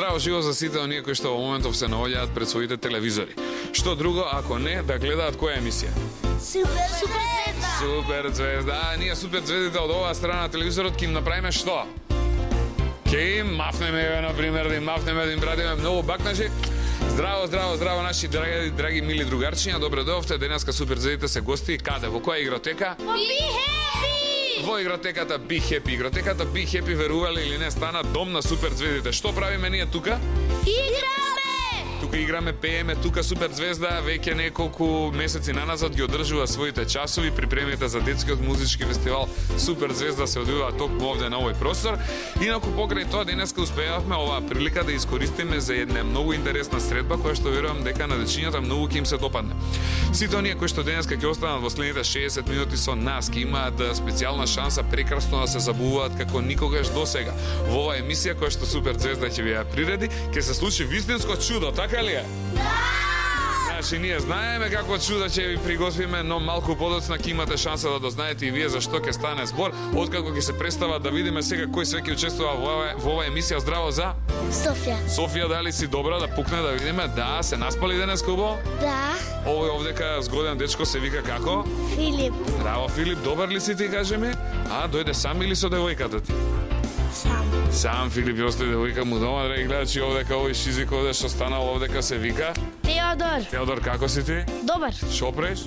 Здраво живо за сите оние кои што во моментов се наоѓаат пред своите телевизори. Што друго ако не да гледаат која емисија? Супер звезда. Супер звезда. А ние супер звездите од оваа страна на телевизорот ќе им направиме што? Ќе им мафнеме, например, да им мафнеме, да им брадиме многу бакнажи. Здраво, здраво, здраво, наши драги мили другарчиња, добре дојавте. Денеска супер звездите се гости каде? Во која игротека? Be happy. Во игротеката Be Happy. Игротеката Be Happy, верувале или не, стана дом на супер звездите. Што правиме ние тука? Играме. Тука играме, пееме, тука супер звезда веќе неколку месеци наназад ги одржува своите часови, припремите за детскиот музички фестивал Супер звезда се одвива токму овде на овој простор. Инаку покрај тоа денеска успеавме оваа прилика да искористиме за една многу интересна средба која што верувам дека на дечињата многу ќе им се допадне. Сите оние кои што денеска ќе останат во следните 60 минути со нас ќе имаат специјална шанса прекрасно да се забавуваат како никогаш досега. Во оваа емисија која што Супер звезда ќе ви ја приреди, ќе се случи вистинско чудо, така ли е? Значи, ние знаеме какво чудо ќе ви приготвиме, но малку подоцна ќе имате шанса да дознаете и вие за што ќе стане збор, откако ќе се представа да видиме сега кој све ќе учествува во оваа емисија. Здраво за Софија. Софија, дали си добра да пукне да видиме? Да, се наспали денес убаво? Да. Овој овдека згоден дечко се вика како? Филип. Браво, Филип, добар ли си ти, кажи ми? А, дојде сам или со девојката ти? Сам. Сам Филип ја остави девојка му дома, драги гледачи, овдека овој шизик овде што станал овдека се вика? Теодор. Теодор, како си ти? Добар. Шо преш?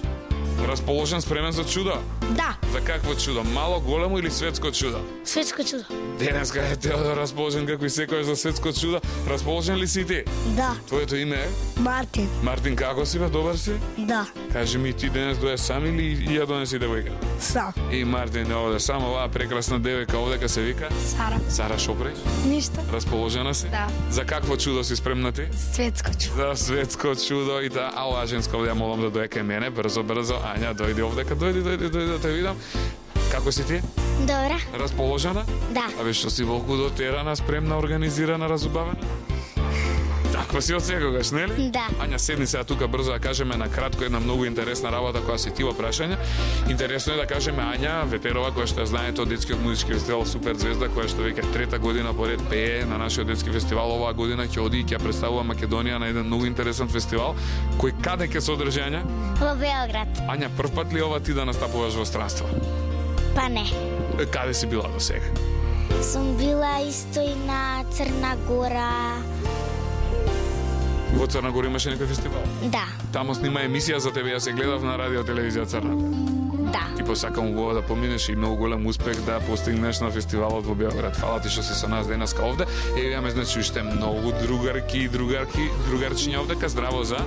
Расположен, спремен за чудо? Да. За какво чудо? Мало, големо или светско чудо? Светско чудо. Денеска е Теодор расположен како и секој за светско чудо. Расположен ли си ти? Да. Твоето име е? Мартин. Мартин, како си бе? Добар си? Да. Кажи ми, ти денес дое сам или ја донеси девојка? Сам. И Мартин е овде сам, оваа прекрасна девојка овдека се вика? Сара. Сара, шо преш? Ништо. Расположена си? Да. За какво чудо си спремна ти? Светско чудо. За светско чудо и да, а оваа женска овде ја молам да дое кај мене, брзо, брзо. Ања, дојди овдека, дојди да те видам. Како си ти? Добра. Расположена? Да. Абе, што си волку дотерана, спремна, организирана, разубавена? Таква си од секогаш, нели? Да. Ања, седни сега тука брзо да кажеме на кратко една многу интересна работа која си ти во прашање. Интересно е да кажеме Ања Ветерова, која што ја знаете од детскиот музички фестивал Супер звезда, која што веќе трета година поред пее на нашиот детски фестивал. Оваа година ќе оди и ќе представува Македонија на еден многу интересен фестивал, кој каде ќе се одржи, Ања? Во Белград. Ања, прв пат ли ова ти да настапуваш во странство? Па не. Каде си била до сега? Сум била исто и на Црна Гора. Во Црна Гора имаше некој фестивал? Да. Тамо снима емисија за тебе, ја се гледав на радио телевизија Црна. Да. Ти посакам убаво да поминеш и многу голем успех да постигнеш на фестивалот во Белград. Фала ти што си со нас денеска овде. Еве имаме значи уште многу другарки и другарчиња овдека. Здраво за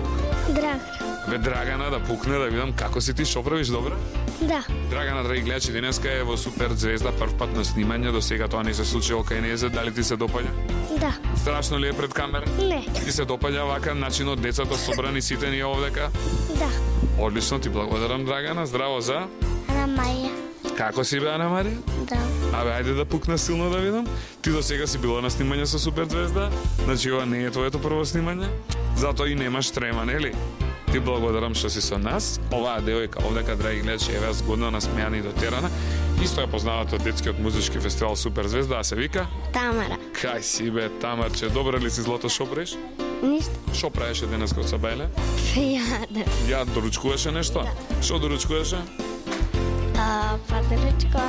Драгана. Бе Драгана, да пукне да видам како си ти, шо правиш, добре? Да. Драгана, драги гледачи, денеска е во Супер звезда, прв пат на снимање, до сега тоа не се случило кај незе, дали ти се допаѓа? Да. Страшно ли е пред камера? Не. Ти се допаѓа вака начинот децата собрани сите ние овдека? Да. Одлично, ти благодарам, Драгана. Здраво за Ана Маја. Како си бе, Ана Марија? Да. Абе, ајде да пукна силно да видам. Ти до сега си била на снимање со Супер звезда, значи ова не е твоето прво снимање, затоа и немаш трема, нели? Ти благодарам што си со нас. Оваа девојка овдека, драги гледачи, еве згодно насмеана и дотерана. Исто е позната од детскиот музички фестивал Супер звезда, а се вика Тамара. Кај си бе, Тамарче, добра ли си, злато, шо правиш? Ништо. Шо правеше денеска од Сабајле? Пријатно. Ја доручкуваше нешто? Шо доручкуваше? Падалечко.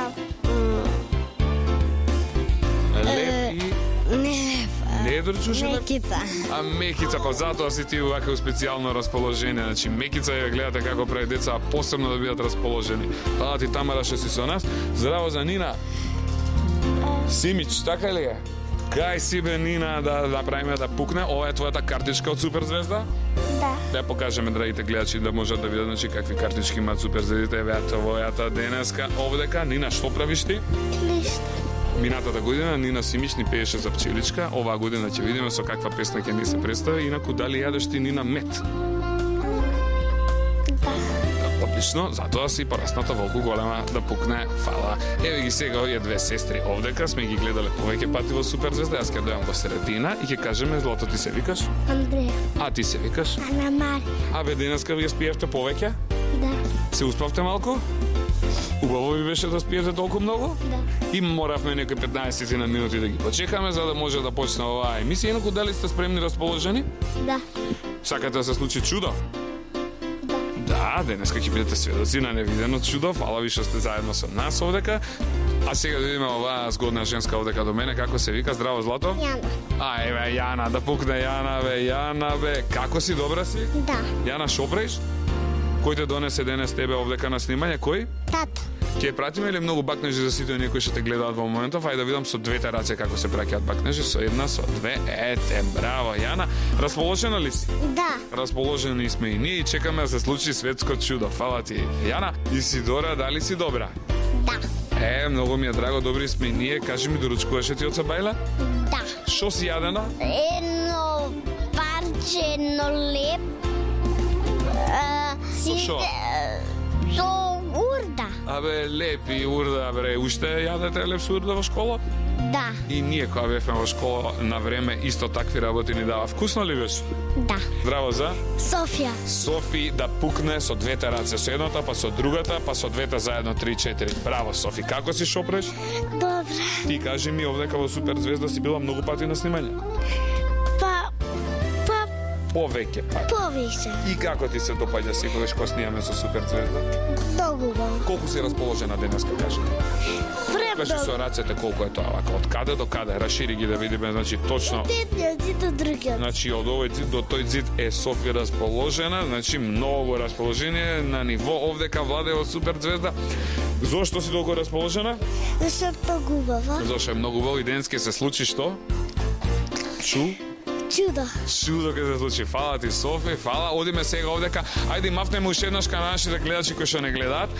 Леп и... Не. Не е доручуваше леп? Мекица. А Мекица, па затоа си ти вака специјално расположение. Значи, Мекица ја гледате како прави деца, а посебно да бидат расположени. Фала ти, Тамара, што си со нас. Здраво за Нина. Симич, така ли е? Кај си бе, Нина, да правиме да пукне? Ова е твојата картичка од Супер звезда? Да. Да ја покажеме, драгите гледачи, да можат да видат значи какви картички имаат Супер звездите. Еве твојата денеска овдека. Нина, што правиш ти? Ништо. Минатата година Нина Симич ни пееше за пчеличка. Оваа година ќе видиме со каква песна ќе ни се представи. Инаку дали јадеш ти, Нина, мед? Да. Одлично, затоа си порасната волку голема да пукне. Фала. Еве ги сега овие две сестри овдека, сме ги гледале повеќе пати во Супер звезда. Јас ќе дојам во средина и ќе кажеме, злато, ти се викаш? Андреја. А ти се викаш? Ана Марија. Абе, денеска вие спиевте повеќе? Да. Се успавте малку? Убаво ви беше да спиете толку многу? Да. И моравме некои 15 на минути да ги почекаме за да може да почне оваа емисија. Инаку дали сте спремни, расположени? Да. Сакате да се случи чудо? Да. Да, денеска ќе бидете сведоци на невидено чудо. Фала ви што сте заедно со нас овдека. А сега да видиме оваа згодна женска овдека до мене. Како се вика? Здраво, Злато? Јана. А, еве, Јана, да пукне Јана, бе, Јана, бе. Како си, добра си? Да. Јана, шо правиш? Кој те донесе денес тебе овдека на снимање? Кој? Тата. Ќе пратиме или многу бакнежи за сите оние кои што те гледаат во моментов? Ајде да видам со двете раце како се праќаат бакнежи, со една, со две. Ете, браво, Јана. Расположена ли си? Да. Расположени сме и ние и чекаме да се случи светско чудо. Фала ти, Јана. Исидора, дали си добра? Да. Многу ми е драго, добри сме и ние. Кажи ми, доручкуваше ти од Сабајла? Да. Шо си јадена? Едно парче, едно леп. Со шо? Со урда. Абе, леп и урда, бре. Уште јадете леп со урда во школа? Да. И ние кога бевме во школа на време исто такви работи ни дава. Вкусно ли беше? Да. Здраво за? Софија. Софи да пукне со двете раце, со едната, па со другата, па со двете заедно 3-4. Браво, Софи. Како си шопреш? Добра. Ти кажи ми овдека во Супер Звезда си била многу пати на снимање? Па Повеќе пати. повише. И како ти се допаѓа секогаш кога снимаме со Супер Звезда? Многу убаво. Колку си расположена денеска, кажи? Кажи со рацете колку е тоа, вака, од каде до каде, расшири ги да видиме, значи точно. Едниот зид до другиот. Значи од овој зид до тој зид е Софија расположена, значи многу расположение на ниво овдека владе во Супер Звезда. Зошто си толку расположена? Зашто многу убаво. Зошто е многу убаво и денеска се случи што? Чудо. Чудо ќе се случи. Фала ти, Софи, фала. Одиме сега овдека. Ајде мафнеме уште еднаш кај нашите гледачи кои што не гледаат.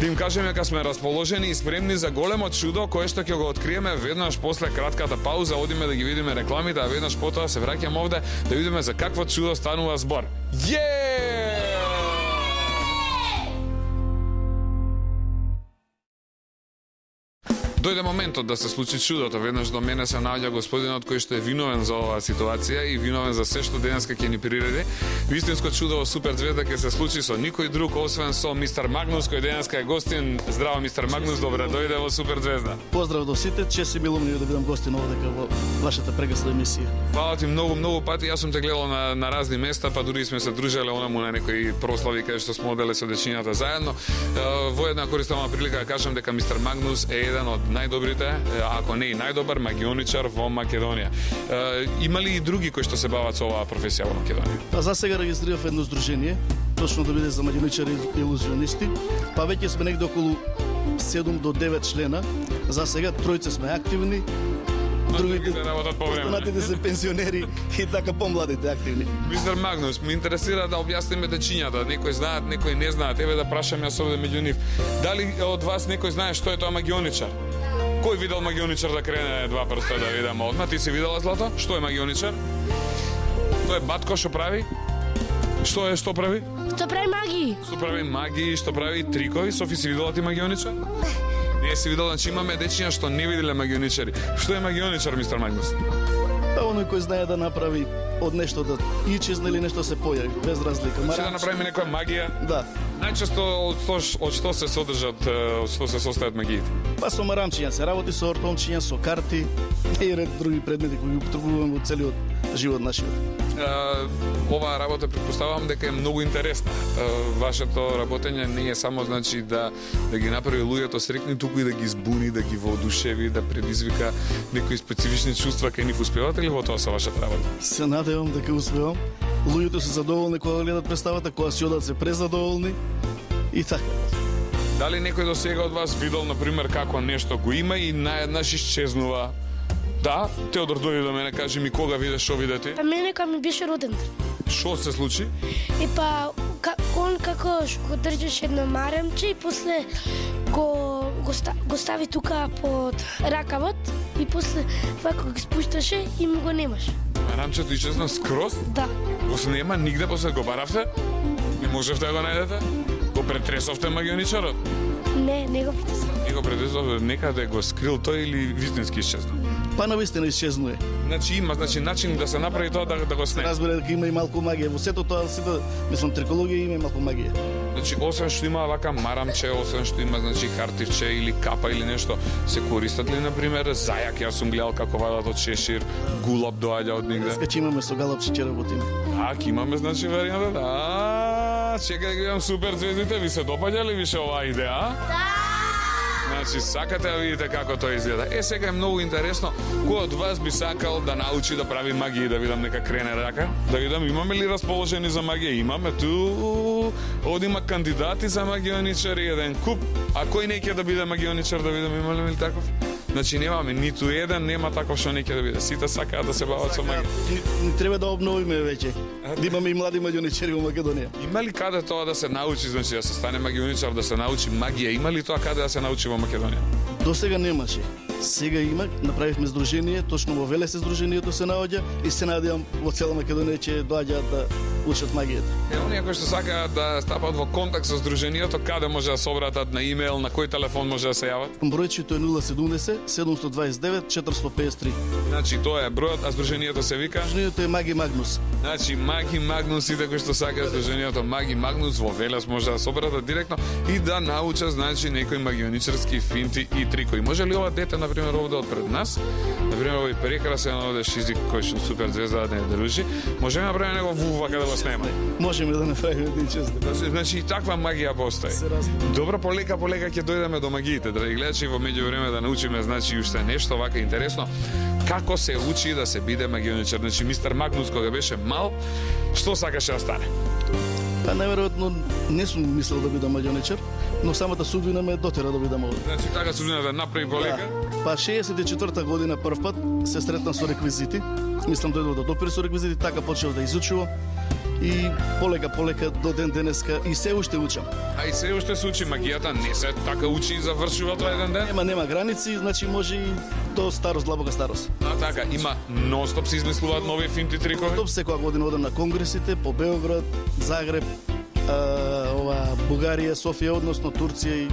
Да им кажеме дека сме расположени и спремни за големо чудо кое што ќе го откриеме веднаш после кратката пауза. Одиме да ги видиме рекламите, а веднаш потоа се враќаме овде да видиме за какво чудо станува збор. Дојде моментот да се случи чудото. Веднаш до мене се наоѓа господинот кој што е виновен за оваа ситуација и виновен за се што денеска ќе ни приреди. Вистинско чудо во Супер Звезда ќе се случи со никој друг освен со мистер Магнус кој денеска е гостин. Здраво, мистер Магнус, добре дојде во Супер Звезда. Поздрав до сите, чест и мило ми е да бидам гостин овдека во вашата прекрасна емисија. Фала ти многу пати. Јас сум те гледал на разни места, па дури сме се дружеле онаму на некои прослави каде што сме оделе со дечињата заедно. Во една користам прилика да кажам дека мистер Магнус е еден од најдобрите, ако не и најдобар магионичар во Македонија. Има ли и други кои што се бават со оваа професија во Македонија? Па за сега регистрирав едно здружение, точно да биде за магионичари и илузионисти. Па веќе сме негде околу 7 до 9 члена. За сега тројце сме активни. Другите работат по време. Останатите се пензионери и така помладите активни. Мистер Магнус, ми интересира да објасниме дечињата. Некои знаат, некои не знаат. Еве да прашам јас овде меѓу нив. Дали од вас некој знае што е тоа магионичар? Кој видел магионичар да крене два прста да видам одма? Ти си видела, Злато? Што е магионичар? Тоа е батко што прави? Што прави? Што прави магии? Што прави магии, што прави трикови? Софи, си видела ти магионичар? Не си видела, значи имаме дечиња што не виделе магионичари. Што е магионичар, мистер Магнус? Па оној кој знае да направи од нешто да исчезне или нешто се појави, без разлика. Значи да направиме некоја магија? Да. Најчесто од што се содржат, од што се состојат магиите? Па со марамчиња се работи, со ортомчиња, со карти и ред други предмети кои ги употребуваме во целиот живот нашиот. Оваа работа претпоставувам дека е многу интересна. Вашето работење не е само значи да ги направи луѓето среќни, туку и да ги збуни, да ги воодушеви, да предизвика некои специфични чувства кај нив. Успевате ли во тоа со вашата работа? Се надевам дека успевам. Луѓето се задоволни кога гледат представата, кога си одат се презадоволни и така. Дали некој до сега од вас видел, например, како нешто го има и наеднаш исчезнува? Да, Теодор дојде до мене, кажи ми кога видеш, што видете? Па мене кога ми беше роден. Што се случи? И па он како го држеше едно маремче и после го стави тука под ракавот и после вако ги спушташе и му го немаш. Марамчето исчезна скроз? Да. Го снема нигде, после го баравте? Не можевте да го најдете? Го претресовте магионичарот? Не го притесна. Не го претресовте, некаде го скрил тој или вистински исчезна? Па навистина исчезнуе. Значи има начин да се направи тоа да го снеме. Разбере дека има и малку магија во сето тоа, сите, мислам, трикологија има и малку магија. Значи, освен што има вака марамче, освен што има значи хартивче или капа или нешто, се користат ли на пример зајак? Јас сум гледал како вадат од шешир, гулаб доаѓа од нигде. Скачи имаме со галапче ќе работиме. Ќе имаме значи варијантата. Чекај да гледам супер звездите, ви се допаѓа ли више оваа идеја? Значи, сакате да видите како тоа изгледа. Сега е многу интересно, кој од вас би сакал да научи да прави магија и да видам нека крене рака? Да видам, имаме ли расположени за магија? Имаме ту, овде има кандидати за магионичари, еден куп. А кој не ќе да биде магионичар, да видам, има ли таков? Значи, немаме ниту еден, нема таков што не ќе да биде. Сите сакаат да се бават со магија. Ни треба да обновиме веќе. Да имаме и млади магионичари во Македонија. Има ли каде тоа да се научи, значи да се стане магионичар, да се научи магија? Има ли тоа каде да се научи во Македонија? До сега немаше. Сега има, направивме здружение, точно во Велес здружението се наоѓа и се надевам во цела Македонија ќе доаѓаат да учат магијата. Оние кои што сакаат да стапат во контакт со здруженијето, каде може да се обратат, на имејл, на кој телефон може да се јават? Бројчето е 070 729 453. Значи тоа е бројот, а здруженијето се вика? Здружението е Маги Магнус. Значи Маги Магнус, сите кои што сакаат здруженијето Маги Магнус во Велес може да се обратат директно и да научат значи некои магионичарски финти и трикови. Може ли ова дете на пример овде од пред нас, на пример овој прекрасен овде шизик кој што супер звезда да не дружи, може да направи него вува каде го снема? Можеме да направиме един чест. Значи и таква магија постои. Добро, полека ќе дојдеме до магиите, драги гледачи, во меѓувреме да научиме значи уште нешто вака интересно. Како се учи да се биде магионичар? Значи мистер Магнус кога беше мал, што сакаше да стане? Па најверојатно не сум мислел да бидам магионичар, но самата судбина ме дотера да бидам овде. Значи така судбината направи полека? Да. Па 64-та година прв пат се сретна со реквизити. Мислам дојдов да допири со реквизити, така почнав да изучувам. И полека до ден денеска и се уште учам. А и се уште се учи магијата, не се така учи и завршува тоа еден ден? Нема граници, значи може и до старост, длабока старост. А така, има нон-стоп се измислуваат нови финти трикови? Топ секоја година одам на конгресите по Белград, Загреб, Бугарија, Софија, односно Турција и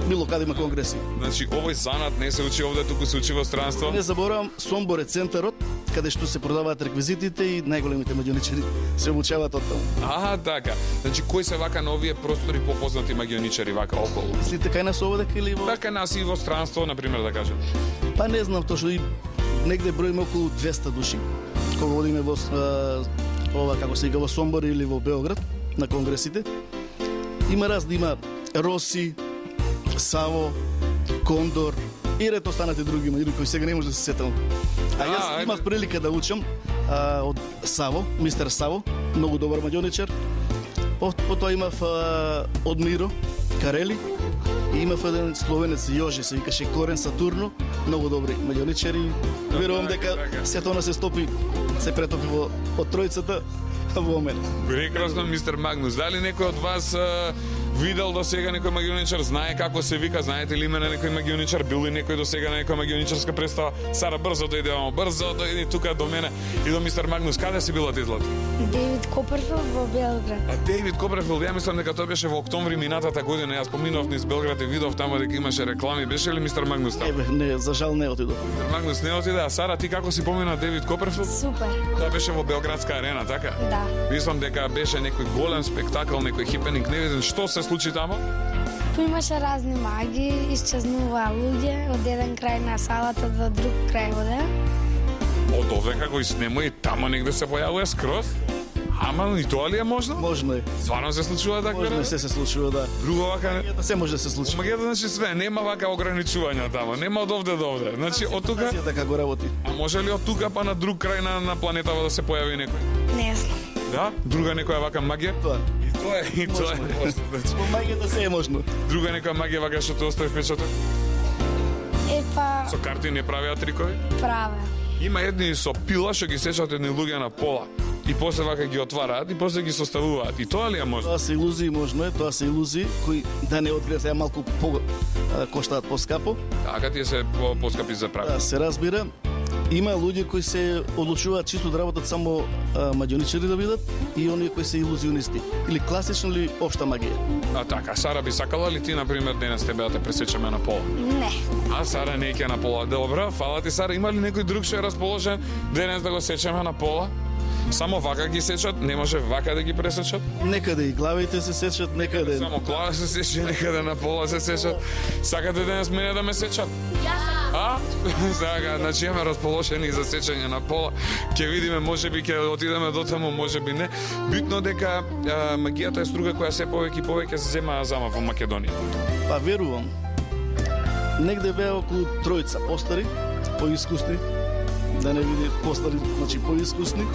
било каде има конгреси. Значи овој занат не се учи овде, туку се учи во странство? Не заборавам, Сомбор е центарот, каде што се продаваат реквизитите и најголемите магионичари се обучаваат од таму. Така. Значи кои се вака на овие простори попознати магионичари вака околу? Мислите кај нас овде или во? Така нас и во странство, на пример да кажем. Па не знам точно, и негде броиме околу 200 души. Кога одиме во како се вика во Сомбор или во Белград на конгресите. Има разни, има Роси, Саво, Кондор и ред останати други имања кои сега не може да се сетам. А јас имав прилика да учам од Саво, мистер Саво, многу добар магионичар. Потоа имав од Миро, Карели, и имав еден словенец Јоже, се викаше Корен Сатурно, многу добри магионичари. Верувам дека сето она се стопи, се претопи од тројцата во мене. Прекрасно, мистер Магнус. Дали некој од вас видел до сега некој магионичар, знае како се вика, знаете ли име на некој магионичар, бил ли некој до сега на некоја магионичарска представа? Сара, брзо дојди тука до мене и до мистер Магнус. Каде си била ти, Злато? Дейвид Коперфилд во Белград. А Дейвид Коперфилд, ја мислам дека тоа беше во октомври минатата година. Јас поминав низ Белград и видов таму дека имаше реклами. Беше ли мистер Магнус таму? Не, за жал не отидов. Магнус не отиде, а Сара, ти како си помина Дейвид Коперфилд? Супер. Тоа беше во Белградска арена, така? Да. Мислам дека беше некој голем спектакл, некој хипенинг, не виден што се случи таму? Имаше разни маги, исчезнуваа луѓе од еден крај на салата до друг крај воде. Од овде како и снема и тамо негде се појавува скроз? Ама и тоа ли е можно? Можно е. Стварно се случува така? Можно се случува, да. Друго вака? Се може да се случи. Магијата значи све, нема вака ограничувања тамо, нема од овде до овде. Значи од тука? Така го работи. А може ли од тука па на друг крај на планетава да се појави некој? Не знам. Да? Друга некоја вака магија? Тоа. И тоа е. Во магијата се е можно. Друга некоја магија вака што те остави впечаток? Со карти не правеа трикови? Праве. Има едни со пила што ги сечат едни луѓе на пола и после вака ги отвараат и после ги составуваат. И тоа ли е можно? Тоа се илузии, можно е, тоа се илузии кои да не одгледа сега малку коштаат поскапо. Така тие се поскапи за прави. Да, се разбира. Има луѓе кои се одлучуваат чисто да работат само магионичари да бидат и оние кои се илузионисти или класична или општа магија. А така, Сара би сакала ли ти на пример денес тебе да те пресечеме на пола? Не. А Сара не ќе на пола. Добро, фала ти Сара. Има ли некој друг што е расположен денес да го сечеме на пола? Само вака ги сечат, не може вака да ги пресечат. Некаде и главите се сечат, некаде... Само глава се сече, некаде на пола се сечат. Сакате денес мене да ме сечат? А? Сега, значи имаме расположени за сечење на пола. Ќе видиме, можеби ќе отидеме до таму, можеби не. Битно дека магијата е струга која се повеќе и повеќе се зема зама во Македонија. Па верувам. Негде беа околу тројца постари, поискусни, да не види постари, значи поискусни,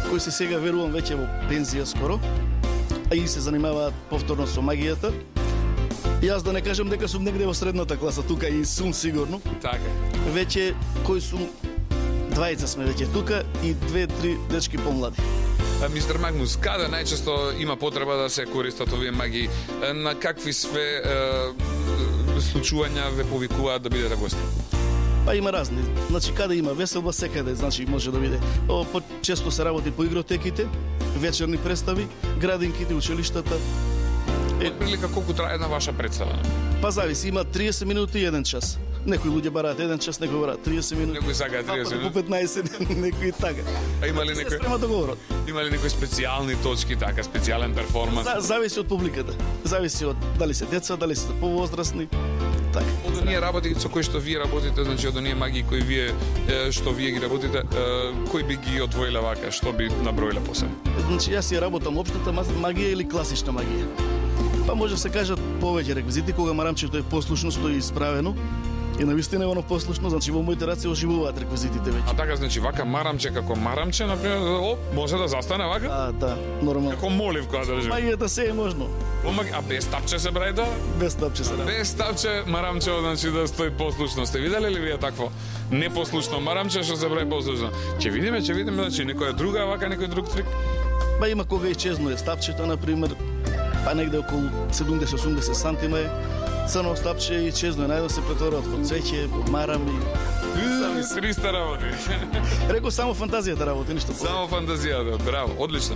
кои се сега верувам веќе во пензија скоро, а и се занимаваат повторно со магијата. И аз да не кажам дека сум негде во средната класа тука и сум сигурно. Така. Веќе кои сум двајца сме веќе тука и 2-3 дечки помлади. Мистер Магнус, каде најчесто има потреба да се користат овие магии? На какви све случувања ве повикуваат да бидете гости? Па има разни. Значи каде има веселба, секаде значи може да биде. Често се работи по игротеките, вечерни представи, градинките, училиштата. Прилика колку трае една ваша представа? Па зависи, има 30 минути и 1 час. Некои луѓе бараат 1 час, некои бараат 30 минути. Некои сакаат 30 По минути. 15, некои така. А има ли Се некои спрема договорот. има ли некои специјални точки, така специјален перформанс? Зависи од публиката. Зависи од дали се деца, дали се повозрасни. Така. Од оние работи со кои што вие работите, значи од оние магии кои вие што вие ги работите, кои би ги одвоиле вака, што би наброиле посебно? Значи јас ја работам општата магија или класична магија. Па може да се кажат повеќе реквизити кога марамчето е послушно, стои исправено. И навистина е оно послушно, значи во моите раце оживуваат реквизитите веќе. А така, значи, вака марамче како марамче, например, може да застане вака? Да, нормално. Како моливка да држи. Магијата се е можно. А без тапче се брајда? Без тапче се работи. Без тапче марамче, значи да стои послушно. Сте виделе ли вие такво непослушно марамче што се брај послушно? Ќе видиме, значи некоја друга вака, некој друг трик. Па има кога исчезнува стапчето, например, па негде околу 70-80 сантима е. Црно стапче и исчезнува, најден се претворат во цвеќе, во марами. 300 работи. Реко само фантазијата работи, ништо повеќе. Само фантазијата, браво, одлично.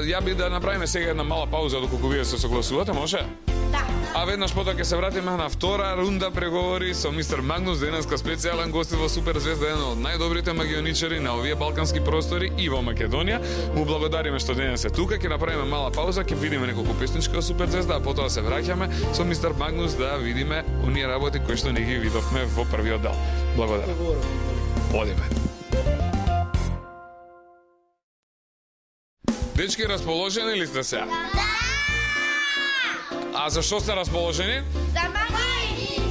Ја би да направиме сега една мала пауза доколку вие се согласувате, може? Да. А веднаш потоа ќе се вратиме на втора рунда преговори со мистер Магнус, денеска специјален гост во Супер звезда, еден од најдобрите магионичари на овие балкански простори и во Македонија. Му благодариме што денес е тука, ќе направиме мала пауза, ќе видиме неколку песнички од Супер звезда, а потоа се враќаме со мистер Магнус да видиме оние работи кои што не ги видовме во првиот дел. Благодарам. Одиме. Дечки, расположени ли сте се? Да! А за што сте расположени? За магија!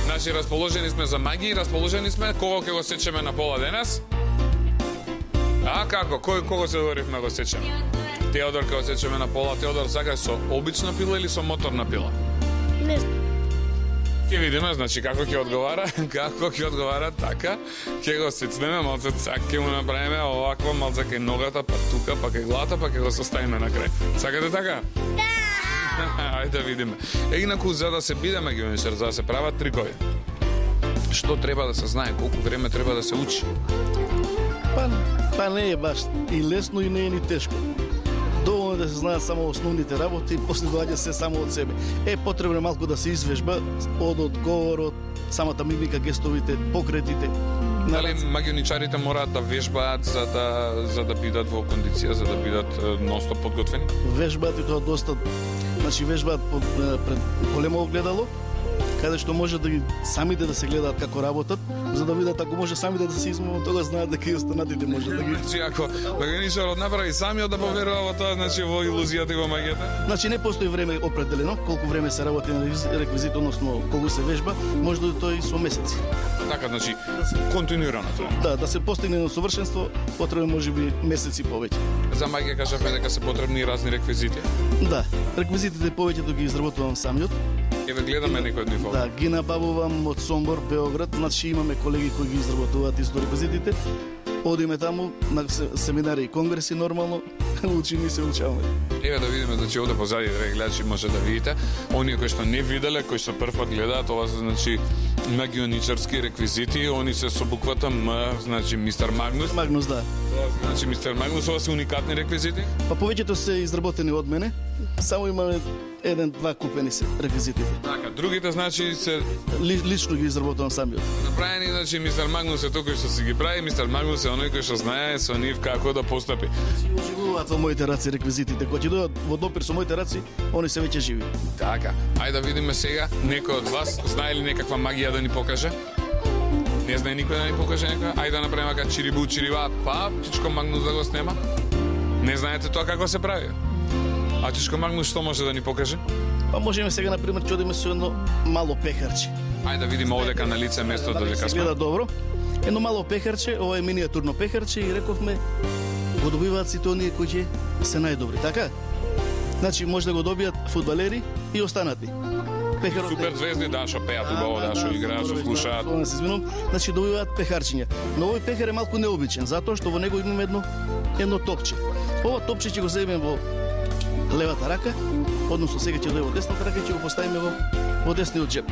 Значи, расположени сме за магии, расположени сме кого ќе го сечеме на пола денес? А како? Кого се договоривме го сечеме? Теодор ќе го сечеме на пола. Теодор сака со обична пила или со моторна пила? Не знам. Ќе видиме, значи како ќе одговара, така. Ќе го сецнеме, малце цак, ќе му направиме овакво, малце кај ногата, па тука, па кај главата, па ќе го составиме на крај. Сакате така? Да! Ајде да видиме. Инаку, за да се биде магионичар, за да се прават трикови, што треба да се знае, колку време треба да се учи? Па не е баш и лесно и не е ни тешко. Доволно да се знаат само основните работи и после доаѓа се само од себе. Потребно е малку да се извежба од одговорот, самата мимика, гестовите, покретите. Дали магионичарите мораат да вежбаат за да бидат во кондиција, за да бидат ностоп подготвени? Вежбаат и тоа доста, значи вежбаат пред големо огледало, каде што може да ги самите да се гледаат како работат, за да видат ако може самите да се измамат, тога знаат дека и останатите може да ги. Значи ако магионичарот направи самиот да поверува во тоа, значи во илузијата и во магијата. Значи не постои време определено, колку време се работи на реквизит, односно колку се вежба, може да тоа и со месеци. Така, значи континуирано тоа. Да се постигне на совршенство, потребно можеби месеци повеќе. За магија кажавме дека се потребни и разни реквизити. Да, реквизитите повеќето ги изработувам самиот. Еве гледаме некој од нив. Да, ги набавувам од Сомбор, Београд, значи имаме колеги кои ги изработуваат исто реквизитите. Одиме таму на семинари и конгреси нормално, учиме и се учаваме. Еве да видиме, значи овде позади, драги гледачи, може да видите. Оние кои што не виделе, кои што прв пат гледаат, ова се значи магионичарски реквизити, они се со буквата М, значи мистер Магнус. Магнус, да. Значи мистер Магнус, ова се уникатни реквизити? Па повеќето се изработени од мене. Само имаме еден-два купени се реквизитите. Така, другите значи се Лично ги изработувам самиот. направени, значи мистер Магнус е тој кој што си ги прави, мистер Магнус е оној кој што знае со нив како да постапи. Оживуваат во моите раци реквизитите. Кога ќе дојдат во допир со моите раци, они се веќе живи. Така, ајде да видиме сега, некој од вас знае ли некаква магија да ни покаже? Не знае никој да ни покаже некоја? Ајде да направиме како чирибу чирива, па Чичко Магнус да го снема. Не знаете тоа како се прави? А Чичко Магнус што може да ни покаже? Па можеме сега на пример ќе одиме со едно мало пехарче. Ајде да видиме овдека на лице место додека се сме. гледа добро. Едно мало пехарче, ова е миниатурно пехарче и рековме го добиваат сите оние кои ќе се најдобри, така? Значи може да го добијат фудбалери и останати. Пехарот Супер звезди, да, што пеат убаво, да, што играат, што слушаат. Тоа се извинувам. Значи добиваат пехарчиња. Но овој пехар е малку необичен, затоа што во него имаме едно топче. Ова топче ќе го земеме во левата рака, односно сега ќе дојде во десната рака и ќе го поставиме во десниот джеб.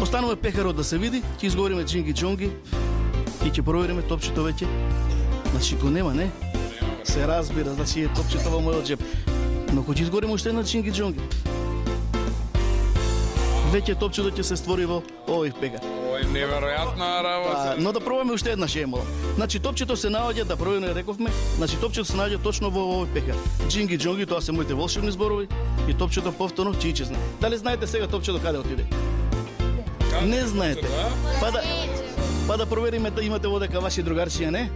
Останува пехарот да се види, ќе изговориме джинги джонги и ќе провериме топчето веќе. Значи го нема, не? Се разбира, значи е топчето во мојот джеб. Но кога ќе изговориме уште една джинги джонги, веќе топчето ќе се створи во овој пехар. Ова е неверојатна работа. Но да пробаме уште една шема. Значи топчето се наоѓа, да провериме, рековме, значи топчето се наоѓа точно во овој пехар. Джинги джонги, тоа се моите волшебни зборови и топчето повторно ќе исчезне. Дали знаете сега топчето каде отиде? Не знаете. Па да провериме да имате водека ваши другарчиња, не?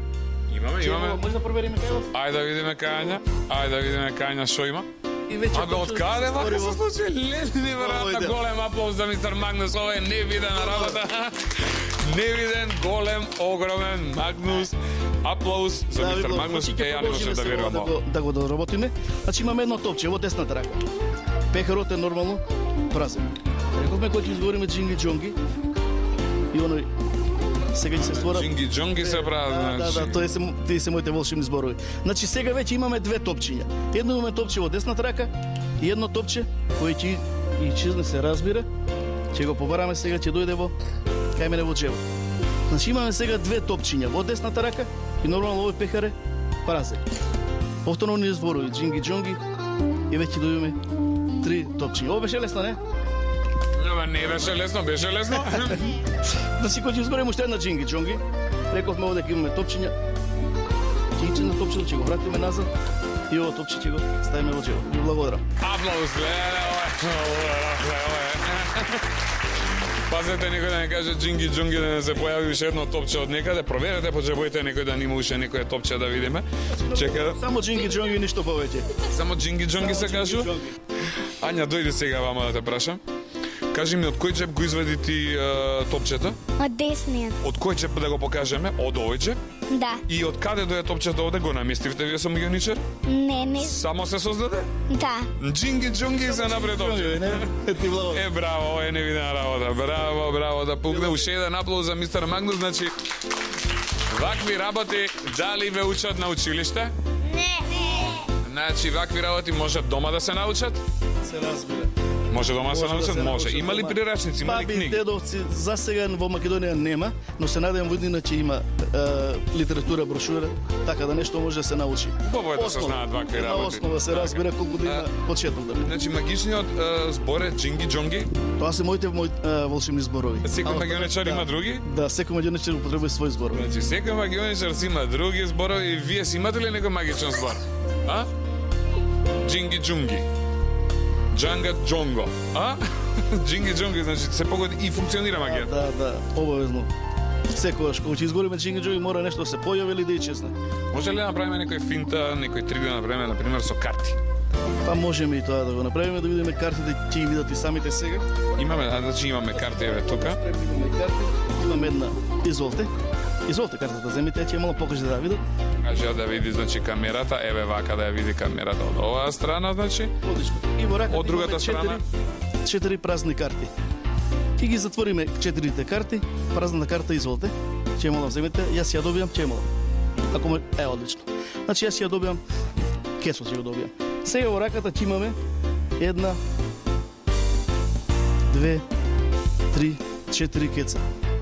Имаме. Може да провериме кај вас? Ајде да видиме Кања. Ајде да видиме Кања што има. И веќе А да од каде вака се случи? Неверојатно голем аплауз за мистер Магнус. Ова е невидена работа. Невиден, голем, огромен Магнус. Аплауз за мистер Магнус. Ја не можам да верувам ова. Да го доработиме. Значи имаме едно топче во десната рака. Пехарот е нормално празен. Рековме кој ќе изговориме джинги джонги и оној сега ќе се створат. Джинги джонги се прават, Да, значи. тие се моите волшебни зборови. Значи сега веќе имаме две топчиња. Едно имаме топче во десната рака и едно топче кој ќе исчезне, се разбира. Ќе го побараме сега, ќе дојде во кај мене во джебот. Значи имаме сега две топчиња во десната рака и нормално овој пехар е празен. Повторно ние зборови джинги джонги и веќе дојдеме три топчиња. Ова беше лесно, не? Не беше лесно, беше лесно. Значи кога ќе изберем уште една джинги джонги, рековме овде дека имаме топчиња. Ќе иче на топчето, ќе го вратиме назад и ово топче ќе го ставиме во джебот. Ви благодарам. Аплауз, Пазете некој да не каже джинги джунги да не се појави уште едно топче од некаде. Проверете по джебоите некој да нема уште некое топче да видиме. Чекаат. Само джинги джонги, ништо повеќе. Само джинги джунги се кажу. Ања, дојди сега вама да те прашам. Кажи ми од кој джеб го извади ти топчето? Од десниот. Од кој джеб да го покажеме? Од овој джеб? Да. И од каде дојде топчето овде? Го наместивте вие со магионичар? Не. Само се создаде? Да. Джинги джунги се напред топче. Ти благодарам. Браво, ова е невидена работа. Браво, да пукне уште еден аплауз за мистер Магнус. Значи, вакви работи дали ве учат на училиште? Не. Значи, вакви работи може дома да се научат? Се разбира. Може дома да се Може да научат? се Може. научат Има ли дома. прирачници, има ли Баби, книги? дедовци, за сега во Македонија нема, но се надевам во иднина ќе има литература, брошура, така да нешто може да се научи. Убаво е да се Основа. знаат вакви Една работи. основа се Така. разбира колку да има почеток да биде. Значи, магичниот збор е джинги джонги. Тоа се моите волшебни зборови. Секој магионичар има други? Да, секој магионичар употребува свој збор. Значи, секој магионичар си има други зборови и вие си имате ли некој магичен збор? А? Джинги джунги. Джанга джонго. А? Джинги джонги, значи се погоди и функционира магијата. Да, обавезно. Секогаш кога ќе изговориме джинги джонги мора нешто да се појави или да исчезне. Може ли да направиме некој финта, некој трик да направиме, на пример, со карти? Па можеме и тоа да го направиме, да видиме картите, ќе ги видат и самите сега. Значи имаме карти, еве тука. Имаме карти, имаме една. Изволте картата, земите, ќе мало покаже да ја видат. Кажа да види, значи, камерата, еве вака да ја види камерата од оваа страна, значи. Одлично. И во раката Од другата имаме страна? четири празни карти. Ќе ги затвориме четирите карти, празната карта изволте. Ќе молам земете, јас ја добијам, ќе молам. Ако ме одлично. Значи јас ја добијам, кесот ќе го добијам. Сега во раката ќе имаме една, две, три, четири кеца.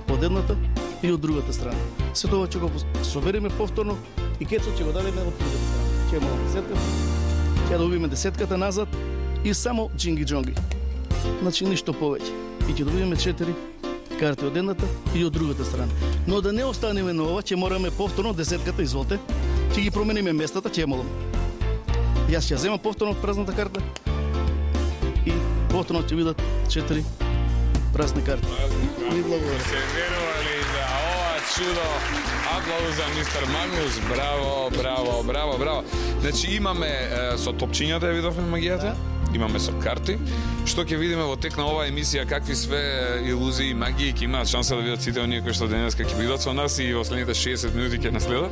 Од едната и од другата страна. Се тоа ќе го собериме повторно и кецот ќе го дадеме од другата страна. Ќе молам десетката, ќе добиме десетката назад и само джинги-джонги. Значи ништо повеќе. И ќе добиеме 4 карти од едната и од другата страна. Но да не останеме на ова, ќе мораме повторно десетката, изволте, ќе ги промениме местата, ќе ја молам. Јас ќе ја земам повторно празната карта и повторно ќе бидат 4 празни карти. Ви благодарам. Се верували за ова чудо. Аплауз за мистер Магнус. Браво, браво, браво, браво. Значи имаме со топчињата ја видовме магијата. Имаме со карти. Што ќе видиме во тек на оваа емисија, какви све илузии и магии ќе имаат шанса да видат сите оние кои што денеска ќе бидат со нас и во следните 60 минути ќе наследат.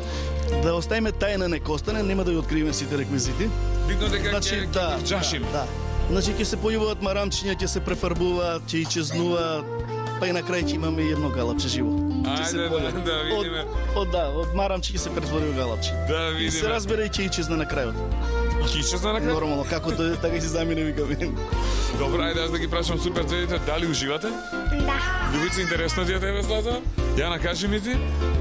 Да оставиме тајна нека остане, нема да ја откриеме сите реквизити. Битно дека Значи, ќе да, джашим. да. Значи ќе се појавуваат марамчиња, ќе се префарбуваат, ќе ичезнуваат, па и на крај ќе имаме и едно галапче живо. Ќе се Ајде појави. да видиме. Од марамче ќе се претвори во галапче. Да И се видиме. разбере и ќе ичезне на крајот. Кичесна на крај? Нормално, како дојде, така и се замине, викаме. Добро, ајде аз да ги прашам супер звездите, дали уживате? Да. Љубица, интересно ти е тебе, Злата? Јана, кажи ми ти.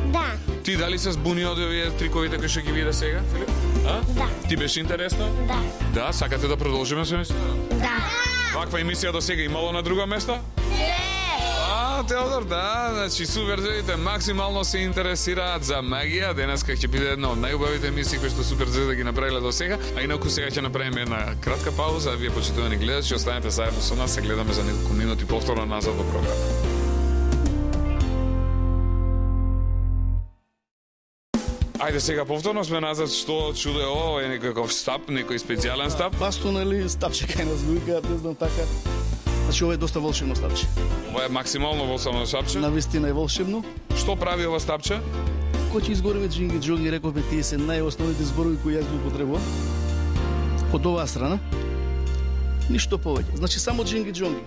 Да. Ти дали се збуни од овие триковите кои што ги виде сега, Филип? А? Да. Ти беше интересно? Да. Да, сакате да продолжиме со емисијата? Да. Ваква емисија до сега имало на друго место? Теодор, да, значи супер звездите максимално се интересираат за магија. Денеска ќе биде една од најубавите емисии кои што супер звезда ги направиле до сега. А инаку сега ќе направиме една кратка пауза, а вие почитувани гледачи, останете заедно со нас, се гледаме за неколку минути повторно назад во програма. Ајде сега повторно сме назад, што чудо е ова, е некој стап, некој специјален стап. Пастон или стапче кај нас го викаат, не знам така. Значи ова е доста волшебно стапче. Ова е максимално волшебно стапче. На вистина е волшебно. Што прави ова стапче? Кој ќе изгориме джинги джонги, рековме, тие се најосновните зборови кои јас ги употребувам. Од оваа страна, ништо повеќе. Значи само джинги джонги.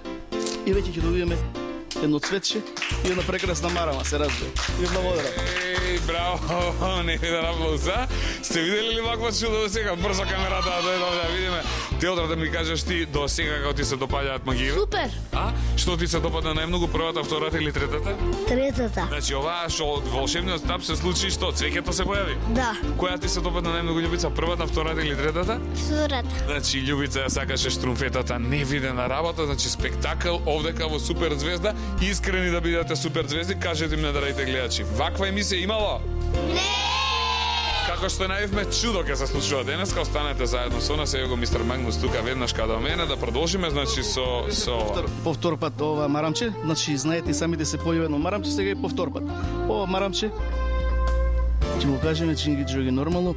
И веќе ќе добиеме едно цветче и една прекрасна марама, се разбира. И благодарам. Еј, браво, не вида на аплауза. Сте видели ли вакво чудо до сега? Брзо камерата да дојде да видиме. Теодор, да ми кажеш ти до сега како ти се допаѓаат магии? Супер! А? Што ти се допадна најмногу, првата, втората или третата? Третата. Значи оваа што од волшебниот стап се случи што? Цвеќето се појави? Да. Која ти се допадна најмногу, Љубица? Првата, втората или третата? Сурата. Значи, Љубица ја сакаше штрумфетата, невидена работа, значи спектакл овдека во Супер звезда. Искрени да бидете супер звезди, кажете ми, драги гледачи, ваква емисија имало? Не! Како што најавивме, чудо ќе се случува денеска, останете заедно со нас, ево го мистер Магнус тука веднаш каде мене, да продолжиме, значи со Повтор пат ова марамче, значи знаете сами да се појави едно марамче, сега и повтор пат. Ова марамче ќе му кажеме джинги джоги нормално.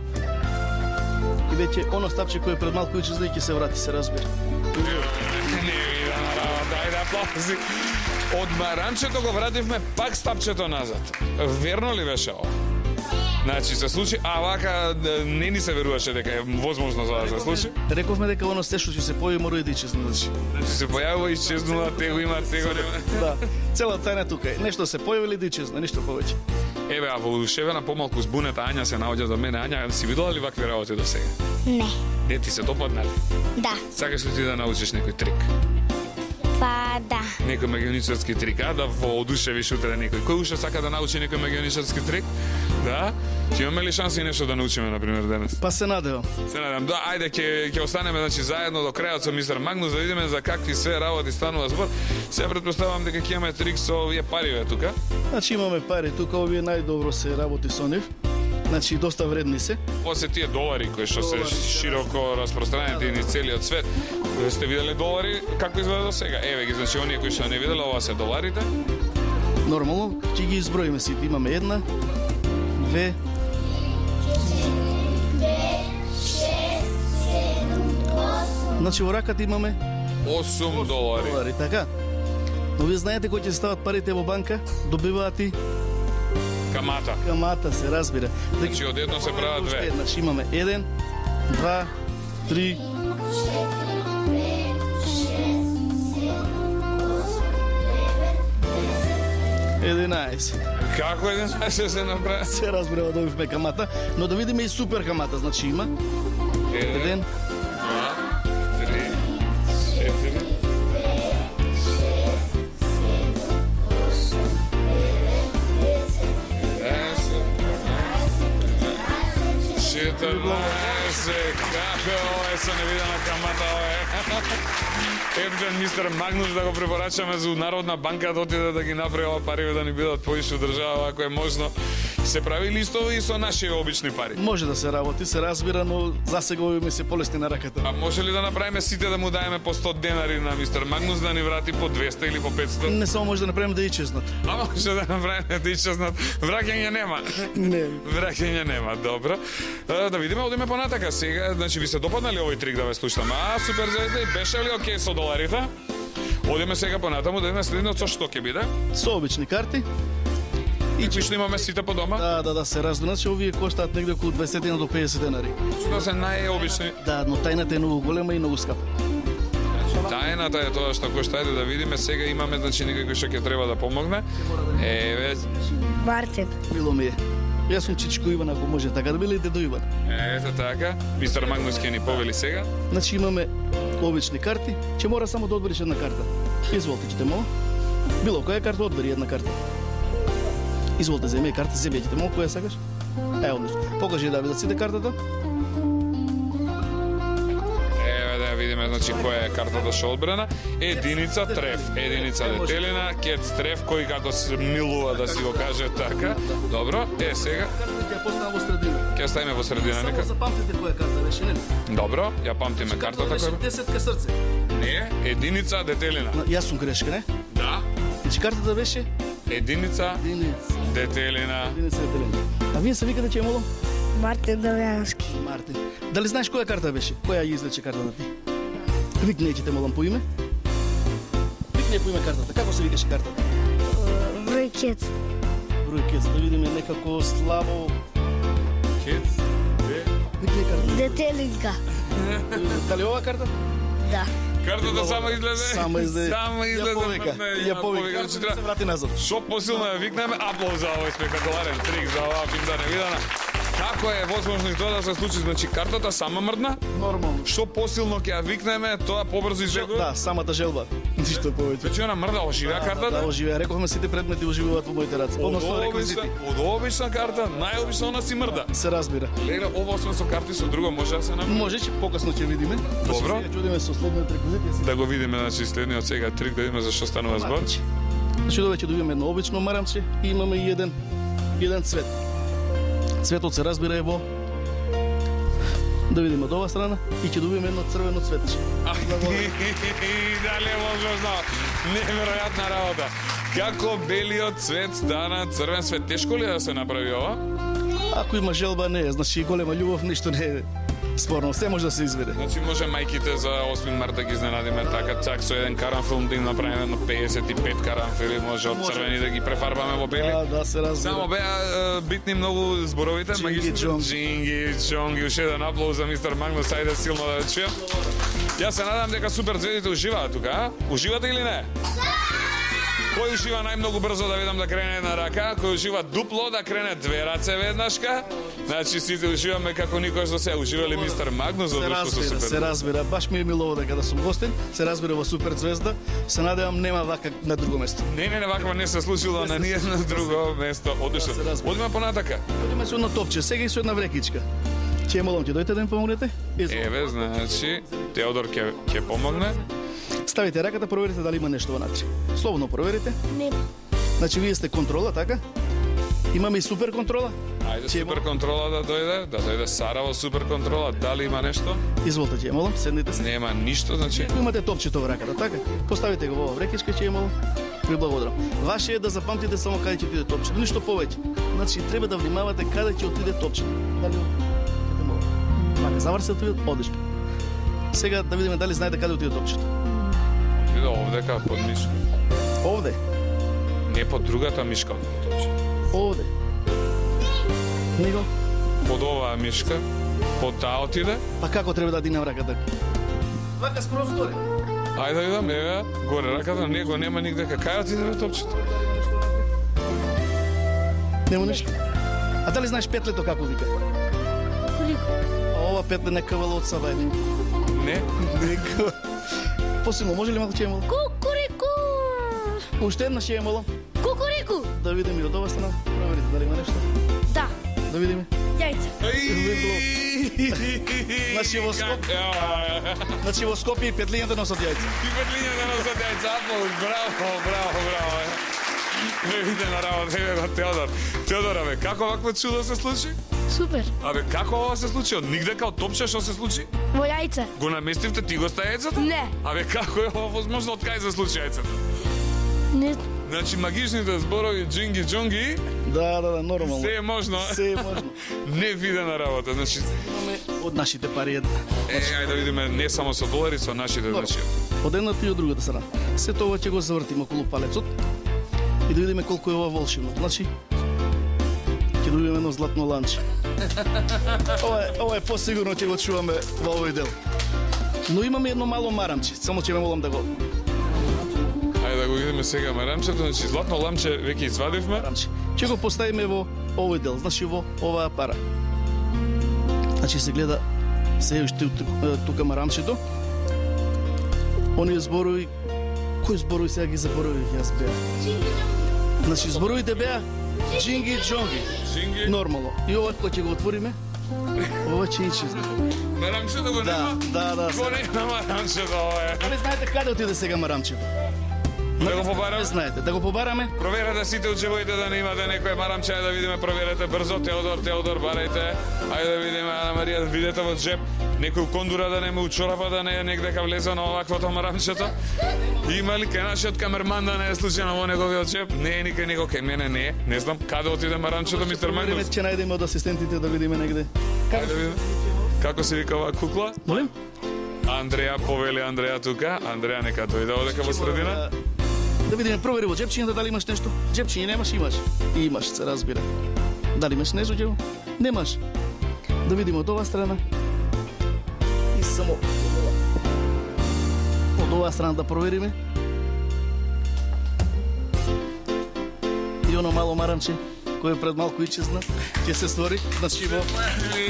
И веќе оно стапче кој е пред малку ичезна и ќе се врати, се разбира. Не видам работа, ајде аплаузи. Од марамчето го вративме пак стапчето назад. Верно ли беше ова? Значи се случи, а вака не ни се веруваше дека е возможно за да се случи. Рековме дека оно се што ќе се појави мора и да ичезне. Значи се појавува и исчезнува, те го имат, те го нема. Да, цела тајна тука е. Нешто се појави или да ичезне, ништо повеќе. Еве, а во удушевена помалку збунета Ања се наоѓа до мене. Ања, си видела ли вакви работи до сега? Не. Не ти се допаднали? Да. Сакаш ли ти да научиш некој трик? Па да. Некој магионичарски трик, а да воодушевиш утре некој. Кој уште сака да научи некој магионичарски трик? Да? Ќе имаме ли шанси нешто да научиме на пример денес? Па се надевам. Се надам. Да, ајде ќе останеме значи заедно до крајот со мистер Магнус да видиме за какви све работи станува збор. Се претпоставам дека ќе имаме трик со овие париве тука. Значи имаме пари тука, овие најдобро се работи со нив. Значи доста вредни се. Ова се тие долари кои што се широко распространети низ целиот свет. Сте виделе долари како изгледа до сега? Еве ги, значи оние кои што не виделе, ова се доларите. Нормално, ќе ги изброиме сите. Имаме една, две, 6, 7, 8. Значи во раката имаме 8 долари. така? Но вие знаете кои ќе се стават парите во банка, добиваат и Камата. камата, се разбира. Значи од едно се прават две. Значи имаме 1, 2, 3, 11. Како еден се направи? Се разбира, добивме камата, но да видиме и супер камата. Значи има 1, 2, 3, 4, 6, како е со невидена камата, Евген мистер Магнус да го препорачаме за Народна банка да отиде да ги направи ова пари да ни бидат поише држава ако е можно. Се прави листови и со наши обични пари. Може да се работи, се разбира, но засега ми се полесни на раката. А може ли да направиме сите да му даеме по 100 денари на мистер Магнус да ни врати по 200 или по 500? Не само може да направиме да ичезнат. А може да направиме да ичезнат. Враќање нема. Не. Враќање нема, добро. Да видиме, одиме понатака сега. Значи ви се допадна ли овој трик да ве слушам? Супер звезда и беше ли окей со доларите? Одиме сега понатаму да видиме следниот со што ќе биде. Со обични карти. И што имаме сите по дома? Да, се разбира, че овие коштаат негде околу 20 до 50 денари. Што се најобични? Да, но тајната е многу голема и многу скапа. Тајната е тоа што кошта, ајде да видиме. Сега имаме, значи, некој кој што ќе треба да помогне. Еве. Мартин. Мило ми е. Јас сум Чичко Иван, ако може така да биде, дедо Иван. Ето така. Мистер Магнус ќе ни повели сега. Значи имаме обични карти, ќе мора само да одбереш една карта. Изволте, ќе те мола. Било која карта, одбери една карта. Изволте, земи карта, земи, ќе те мола, која сакаш? Одлично. Покажи Давид сите картата. Да видиме, значи, која е картата што одбрана. Единица треф, единица детелина, кец треф, кој како се милува да си го каже така. Добро, сега Ќе ја поставам во средина. ќе ставиме во средина Само нека. запамтите која карта беше, не? Добро, ја памтиме картата беше која. 10 срце. Не, единица детелина. Јас сум грешка, не? Да, Значи картата беше единица единица. детелина. Единица детелина. А вие се викате, че е молам? Мартин Дамјански. Мартин. Дали знаеш која карта беше? Која ја извлече картата ти? Викни ќе те молам по име. Викни по име картата. Како се викаше картата? Бројкет. Бројкец, да видиме некако слабо. Кец, Викни картата. Детелинка. Дали ова карта? Да. Картата само излезе. Само излезе. Само излезе. Ја повика. Ја повика. Значи, Се треба- врати назад. Што посилно ја викнеме, аплауз за овој спектакуларен трик за оваа финта невидена. Како е возможно и тоа да се случи? Значи картата сама мрдна, Нормално. што посилно ќе ја викнеме, тоа побрзо избегува. Да, самата желба. Ништо повеќе. Значи она мрда, оживеа Да, картата. оживеа. Рековме сите предмети оживуваат во моите раце. Односно реквизити. Од обична карта, најобична она си мрда. Се разбира. Леле, ова освен со карти со друго може да се направи. Може, че покасно ќе видиме. Добро. Сега чудиме со следниот реквизит. Да го видиме, значи следниот сега трик, да видиме за што станува збор. Значи довеќе добиеме едно обично марамче и имаме и еден цвет. Цветот се разбира е во. Да видиме од оваа страна и ќе добиеме едно црвено цветче. Дали е возможно? Неверојатна работа. Како белиот цвет стана црвен цвет? Тешко ли е да се направи ова? Ако има желба, не е. Значи голема љубов, ништо не е спорно. Се може да се изведе. Значи може мајките за 8 март да ги изненадиме така, цак со еден каранфилм да им направиме едно 55 каранфили, може од црвени да ги префарбаме во бели. Да, се разбира. Само беа битни многу зборовите, Джинги, магични джонги. Джинги, джонги, уште еден аплауз за мистер Магнус, ајде силно да чујам. Јас се надам дека супер звездите уживаат тука, а? Уживате или не? Кој ужива најмногу брзо да видам да крене една рака, кој ужива дупло да крене две раце веднашка. Значи сите уживаме како никош до сега. Уживали мистер Магнус за Се друштво со разбира, супер. се разбира. Баш ми е милово дека да сум гостин. Се разбира во Супер Звезда. Се надевам нема вака на друго место. Не, вакво не се случило на ниедно друго место. Одлично. Да, се разбира. Одиме понатака. Одиме со едно топче, сега и со една врекичка. Ќе молам, ќе дојдете да ми помогнете? Еве, значи, Теодор ќе помогне. Ставите раката, проверите дали има нешто внатре. Слободно проверите. Нема. Значи вие сте контрола, така? Имаме и супер контрола. Ајде супер контрола да дојде Сара во супер контрола, дали има нешто? Изволте, ќе молам, седнете се. Нема ништо, значи. Ако имате топчето во раката, така? Поставите го во оваа врекичка, ќе молам. Ви благодарам. Ваше е да запамтите само каде ќе отиде топчето, ништо повеќе. Значи треба да внимавате каде ќе отиде топчето. Дали ќе те молам. Така, завршете ви, одлично. Сега да видиме дали знаете каде отиде топчето. Иде овдека под мишка. Овде, Не под другата мишка. овде. Него. Под оваа мишка. Под таа отиде. Па како треба да дигнам раката? Вака скроз горе. Ајде да видам, еве, горе раката, него нема нигде. Кај отиде бе топчето? Нема ништо. А дали знаеш петлето како вика? Колико? А ова петле не кавало од Савајни. Не. Нека. Посилно, може ли малку ќе молам? Кукурику! Уште една ќе молам. Кукурику! Да видиме и од ова страна. Проверите дали има нешто. Да. Да видиме. јајца. Значи во Скопје. Значи во Скопје и петлињата носат јајца. И петлињата носат јајца, аплауз, браво. Не виде на работа, еве го Теодор. Теодор, абе, како вакво чудо се случи? Супер. Абе, како ова се случи? Од нигде као топче што се случи? Во јајца. Го наместивте ти го ста јајцата? Не. Абе, како е ова возможно, од кај се случи јајцата? Не. Значи, магичните зборови джинги джонги, Да, нормално. се е можно. Се е можно. Не видена работа, значи... Имаме од нашите пари една. ајде да видиме, не само со долари, со нашите, значи... Од едната и од другата страна. Се тоа ќе го завртиме околу палецот и да видиме колку е ова волшебно. Значи, ќе добиеме едно златно ланче. Ова е посигурно ќе го чуваме во овој дел. Но имаме едно мало марамче, само ќе ме молам да го Ајде да го видиме сега марамчето, значи златно ламче веќе извадивме. марамче. Ќе го поставиме во овој дел, значи во оваа пара. Значи се гледа се уште тука марамчето. Оние зборови, кои зборови сега ги заборавив јас беа? Значи зборовите беа джинги джонги. Джинги. Нормално. И ова кога ќе го отвориме, ова ќе ичезне. Марамчето го нема? Да. Го нема марамчето, ова е. Дали знаете каде отиде сега марамчето? Да го побараме? Не знаете. Да го побараме? Проверете сите учевоите да не имате некој марамче, да видиме, проверете брзо. Теодор, барајте. Ајде да видиме, Ана Марија, видете во джеп. Некој кондура да нема, у чорапа да не е негдека влеза на оваквото марамчето. Има ли кај нашиот камерман да не е случајно во неговиот джеп? Не е никај никој, кај мене не е. Не знам каде отиде марамчето, мистер Магнус. Ќе најдеме од асистентите да видиме негде. Ајде да видиме. Како се вика оваа кукла? Молим? Андреја, повели Андреја тука. Андреја нека дојде одека во средина. Да видиме, провери во джепчињата дали имаш нешто. Джепчиња немаш, имаш. И имаш, се разбира. Дали имаш нешто, ѓево? Немаш. Да видиме од оваа страна. И само од оваа страна да провериме. И оно мало марамче кој пред малку ичезна, ќе се створи, значи во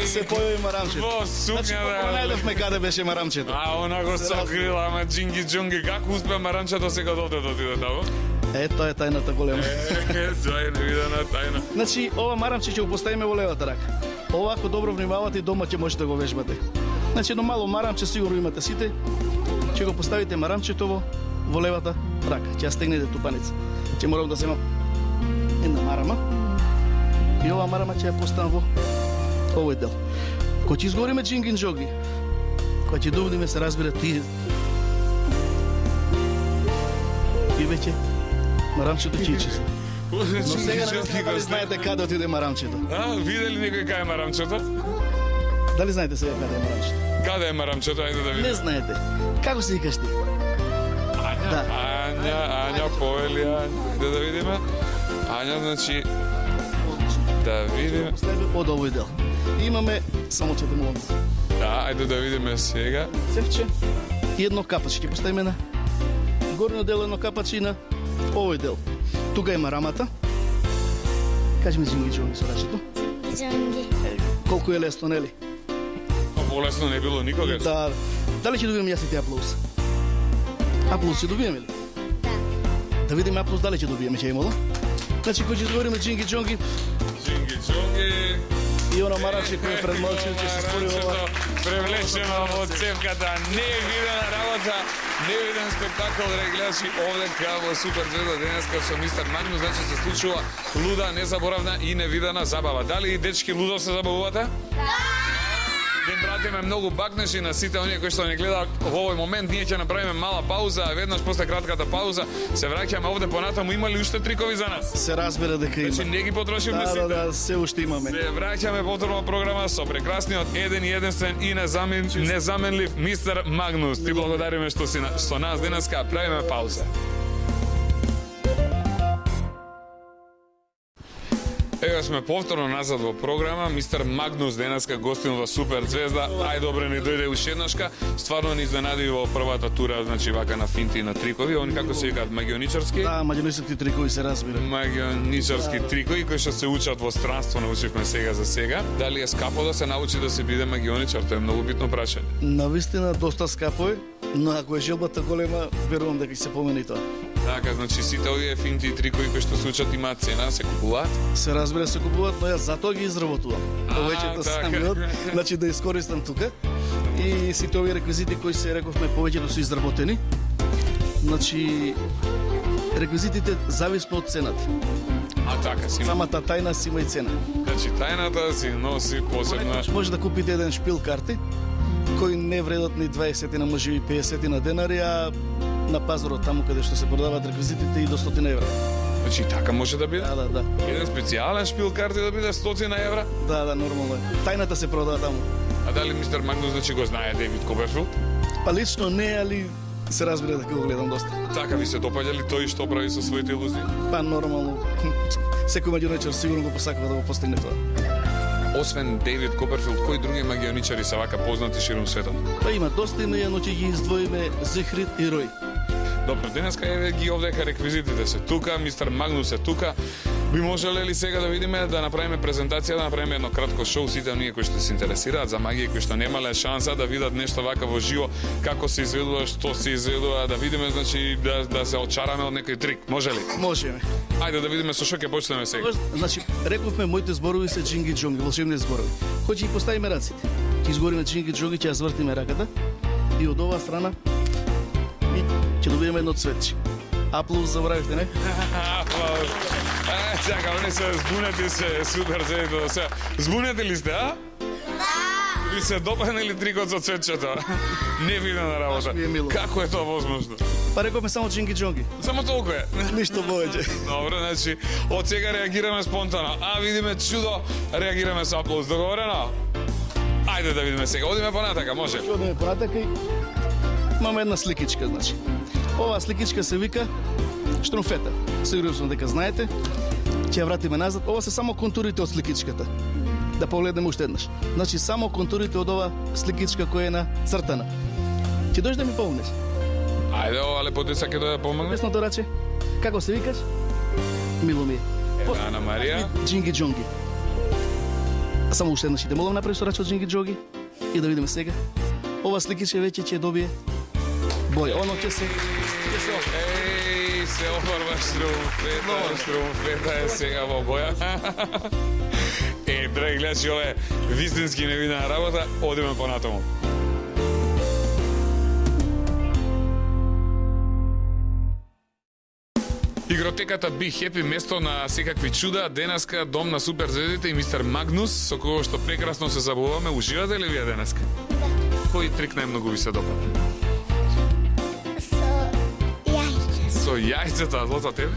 се појави марамчето. Во Значи, сукња кога најдовме каде беше марамчето. А, она го сокрила, ама джинги джунги, како успе марамчето сега да отиде таму? Тоа е тајната голема. Тоа е невидена тајна. Значи, ова марамче ќе го поставиме во левата рака. Ова, ако добро внимавате, и дома ќе можете да го вежбате. Значи, едно мало марамче, сигурно имате сите. Ќе го поставите марамчето во левата рака. Ќе ја стегнете тупаница. Ќе морам да земам една марама. И ова марама ќе ја поставам во овој дел. Кога ќе изгориме джингин джоги, кога ќе доводиме, се разбира, тие и веќе марамчето ќе ичезне. Но сега не знам дали знаете каде отиде марамчето. А, видели некој кај е марамчето? Дали знаете сега каде е марамчето? Каде е марамчето? Ајде да Не видиме. знаете. Како се викаш ти? Да. Ања, повели Ања. Ајде да видиме. Ања, значи, да видиме. Од овој дел. И имаме само 4 молони. Да, ајде да видиме сега. Севче и едно капаче. Ќе поставиме на горниот дел едно капаче и на овој дел. Тука има рамата. Кажи ми джинги джонги со рачето. Джонги. Колку е лесно, нели? Полесно не било никогаш. Да. Дали ќе добиеме јас и ти аплауз? Аплауз ќе добиеме ли? Да. Да видиме аплауз дали ќе добиеме, ќе имало. Значи, кој ќе изговориме джинги джонги Джинги джонги. и она марамче кој е пред малче ќе се спори ова. Привлечено во цевката, невидена работа, невиден спектакл, гледачи овдека во Супер Звезда денеска со мистер Магнус, значи се случува луда, незаборавна и невидена забава. Дали и дечки лудо се забавувате? Да им пратиме многу бакнеши на сите оние кои што не гледаат во овој момент. Ние ќе направиме мала пауза, а веднаш после кратката пауза се враќаме овде понатаму. Има ли уште трикови за нас? Се разбира дека има. Значи не ги потрошивме сите. Да, се уште имаме. Се враќаме повторно програма со прекрасниот еден и единствен и незаменлив мистер Магнус. Ти благодариме што си со нас денеска. Правиме пауза. Ева сме повторно назад во програма. Мистер Магнус денеска гостин во Супер Звезда. Ај добре ни дојде уште еднашка. Стварно ни изненади во првата тура, значи вака на финти и на трикови. Они како се викаат магионичарски? Да, магионичарски трикови се разбира. Магионичарски трикови кои што се учат во странство, научивме сега за сега. Дали е скапо да се научи да се биде магионичар? Тоа е многу битно прашање. Навистина доста скапо е, но ако е желбата голема, верувам дека ќе се помени и тоа. Така, значи сите овие финти и трикови кои што се учат имаат цена, се купуваат? Се разбира се купуваат, но јас затоа ги изработувам. Повеќето така. самиот, значи да искористам тука. И сите овие реквизити кои се рековме повеќето се изработени. Значи реквизитите зависно од цената. Така си. Самата тајна си има и цена. Значи тајната си носи посебна. Понекогаш може да купите еден шпил карти кои не вредат ни 20 на може и 50 на денари, а на пазарот таму каде што се продаваат реквизитите и до 100 евра. Значи така може да биде? Да. Еден специјален шпил карти да биде 100 евра? Да, нормално е. Тајната се продава таму. А дали мистер Магнус значи го знае Дейвид Коперфилд? Па лично не, али се разбира дека го гледам доста. Така ви се допаѓа ли тој што прави со своите илузии? Па нормално. Секој маѓионичар сигурно го посакува да го постигне тоа. Освен Дейвид Коперфилд, кои други магионичари се вака познати ширум светот? Па има доста имења, но ќе ги издвоиме Зихрид и Рој. Добро, денеска еве ги овдека реквизитите се тука, мистер Магнус е тука. Би можеле ли сега да видиме да направиме презентација, да направиме едно кратко шоу сите оние кои што се интересираат за магија, кои што немале шанса да видат нешто вака во живо, како се изведува, што се изведува, да видиме значи да се очараме од некој трик. Може ли? Можеме. Ајде да видиме со што ќе почнеме сега. Значи, рековме моите зборови се джинги джонги, волшебни зборови. Кој ќе ги поставиме раците? Ќе изгориме джинги джонги, ќе ја звртиме раката и од оваа страна и ќе добиеме едно цветче. Аплаус забравивте, не? Аплаус. Чака, они се збунети се, супер заедно се. Збунети ли сте, а? Да. Ви се допадне ли трикот со цветчето? Невидена работа. Баш ми е мило. Како е тоа возможно? Па рековме само джинги джонги. Само толку е. Ништо повеќе. Добро, значи, од сега реагираме спонтано. А видиме чудо, реагираме со аплаус. Договорено? Ајде да видиме сега. Одиме понатака, може? Одиме понатака и имаме една сликичка, значи. Оваа сликичка се вика штруфета. Сигурно сум дека знаете. Ќе ја вратиме назад. Ова се само контурите од сликичката. Да погледнеме уште еднаш. Значи само контурите од оваа сликичка која е нацртана. Ќе дојдеш да ми помогнеш? Ајде, ова лепотица ќе дојде да помогне. Песното раче. Како се викаш? Мило ми е. Ана Марија. Джинги джонги. А само уште еднаш ќе молам направи со раче од джинги джонги и да видиме сега. Ова сликичка веќе ќе добие боја. Оно ќе се Еј, се офарва штрумфета е сега во боја. Драги гледачи, ова е вистински невидена работа. Одиме понатаму. Игротеката Be Happy, место на секакви чуда, денеска дом на суперзвездите и мистер Магнус, со кој што прекрасно се забавуваме. Уживате ли вие денеска? Да. Кој трик најмногу ви се допадна? Со јајца. Со јајцето, а Злото тебе?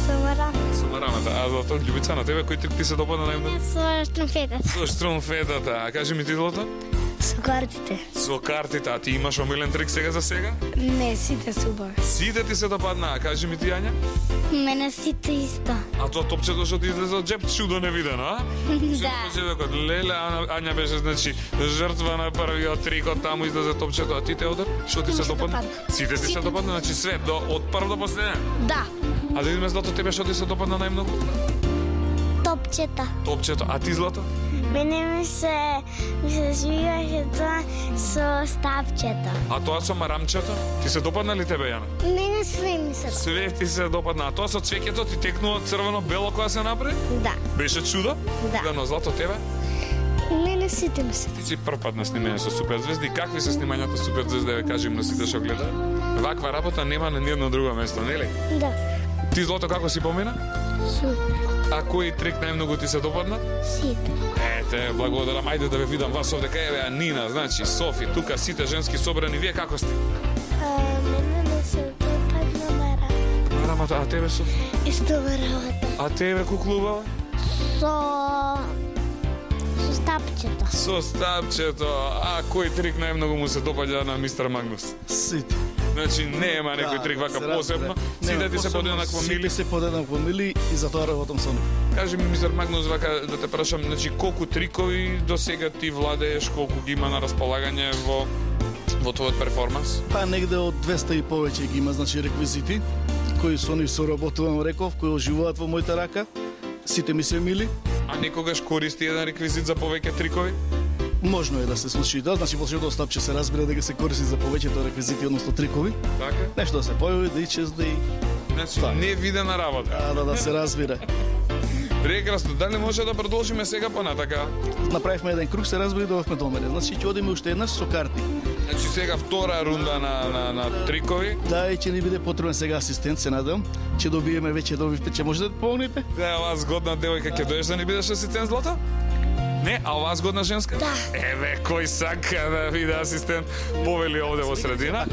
Со марамата. Со марамата. А Злото, Љубица, на тебе кој трик ти се допадна најмногу? Со штруфетата. Со штромфетата. А кажи ми ти, Злото? Со картите. Со картите. А ти имаш омилен трик сега за сега? Не, сите се убави. Сите ти се допадна. А кажи ми ти, Ања? Мене сите исто. А тоа топчето што ти излезе од джеп, чудо невидено, а? Да. Леле, Ања беше, значи, жртва на првиот трикот, таму излезе топчето, а ти, Теодор? Што ти се се допадна? допадна. Сите ти се допадна, значи све, од прв до последен. Да. А да видиме, Злато, тебе што ти се допадна најмногу? Топчета. Топчето. А ти, Злато? Мене ми се свигаше тоа со стапчета. А тоа со марамчето? Ти се допадна ли тебе, Јана? Мене све ми се. Све ти се допадна. А тоа со цвеќето ти текнува црвено-бело кога се направи? Да. Беше чудо? Да. Но Злато, тебе? Мене сите ми се. Ти си прв пат на снимање со суперзвезди. Какви се снимањата суперзвезди, ве кажи им на сите што гледаат? Ваква работа нема на ниедно друго место, нели? Да. Ти, Злото, како си помина? Супер. А кој трик најмногу ти се допадна? Сите. Ете, благодарам. Ајде да ве видам вас овде кај еве Нина, значи Софи, тука сите женски собрани. Вие како сте? Мене ми се допадна марамата. Марамата, а тебе Софи? Исто марамата. А тебе куклубава? Со стапчета. Со стапчето. А кој трик најмногу му се допаѓа на мистер Магнус? Сите. Значи нема некој трик вака посебно. Сите ти се подеднакво мили. Сите се подеднакво мили и затоа работам со нив. Кажи ми, мистер Магнус, вака да те прашам, значи колку трикови до сега ти владееш, колку ги има на располагање во твојот перформанс? Па негде од 200 и повеќе ги има, значи реквизити кои со нив соработувам, реков, кои оживуваат во мојата рака. Сите ми се мили. А некогаш користи еден реквизит за повеќе трикови? Можно е да се случи и тоа, значи волшебно стапче се разбира дека се користи за повеќето реквизити, односно трикови. Така? Нешто да се појави, да исчезне и Значи, невидена работа. да се разбира. Прекрасно. Дали може да продолжиме сега понатака? Направивме еден круг, се разбира и довевме до мене. Значи ќе одиме уште еднаш со карти. Значи сега втора рунда на трикови. Да, и ќе ни биде потребен сега асистент, се надевам. Ќе добиеме веќе добивте, ќе може да помогнете? Да, ова згодна девојка ќе доеш да ни бидеш асистент Злата? Не, а оваа згодна женска? Да. Еве, кој сака да биде асистент, повели овде во средина.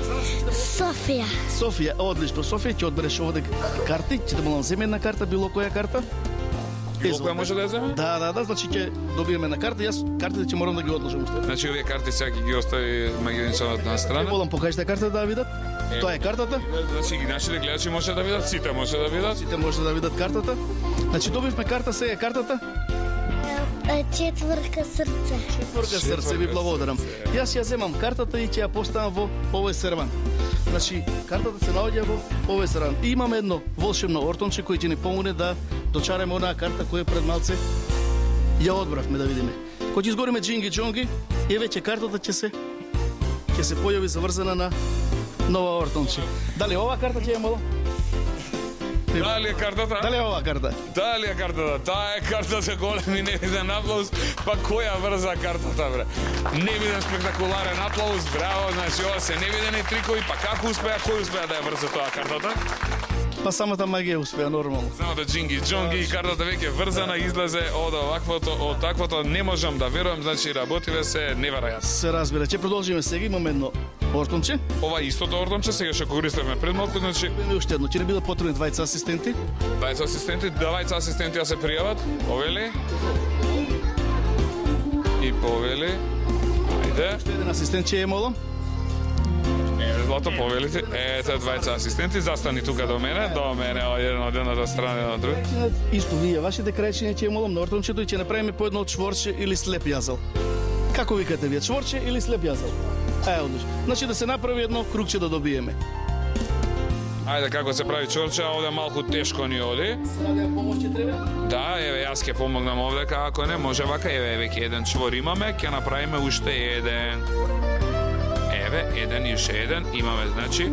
Софија. Софија, одлично. Софија ќе одбереш овде карти, ќе те молам земе една карта, било која карта. Било која може да ја земе? Да, значи ќе добиеме на карта, јас картите ќе морам да ги одложам уште. Значи овие карти сега ќе ги остави магиеничанот на Ќе страна. молам покажете картата да ја видат. Тоа е картата. Значи ги нашите гледачи може да видат, сите може да видат. Сите може да видат картата. Значи добивме карта, сега е картата. Четврка срце. Четврка срце, ви благодарам. Јас ја земам картата и ќе ја поставам во овој серван. Значи, картата се наоѓа во овој серван. И имаме едно волшебно ортонче кој ќе ни помогне да дочареме онаа карта која пред малце ја одбравме да видиме. Кога ќе изгориме джинги джонги, е веќе картата ќе се појави заврзана на нова ортонче. Дали ова карта ќе ја молам? Дали е картата? Дали е ова карта? Дали е картата? Таа е картата голем и невиден аплауз. Па која врза картата, бре? Невиден спектакуларен аплауз, браво, значи ова се невидени трикови, па како успеа, кој успеа да ја врза тоа картата? Па самата магија успеа нормално. Само да джинги джонги и картата веќе врзана излезе од оваквото, од таквото, не можам да верувам, значи работиве се неверојатно. Се разбира, ќе продолжиме сега, имаме едно ортонче. Ова истото ордонче сега што користевме пред малку, значи Имаме уште едно, ќе ни бидат потребни двајца асистенти. двајца асистенти ја се пријават, повели. И повели. Ајде. Уште еден асистент ќе ја молам. Злато повелите. Ете двајца асистенти, застани тука до мене, еден од едната страна, еден од друга. Исто вие, вашите крајчиња ќе ја молам на ортончето и ќе направиме по едно од чворче или слеп јазал. Како викате вие, чворче или слеп јазал? Одлично. Значи да се направи едно кругче да добиеме. Ајде како се прави чорче, а овде малку тешко ни оди. Сега помош ќе треба? Да, еве јас ќе помогнам овде, ако не може вака, еве веќе еден чвор имаме, ќе направиме уште еден. Еве, еден и уште еден, имаме значи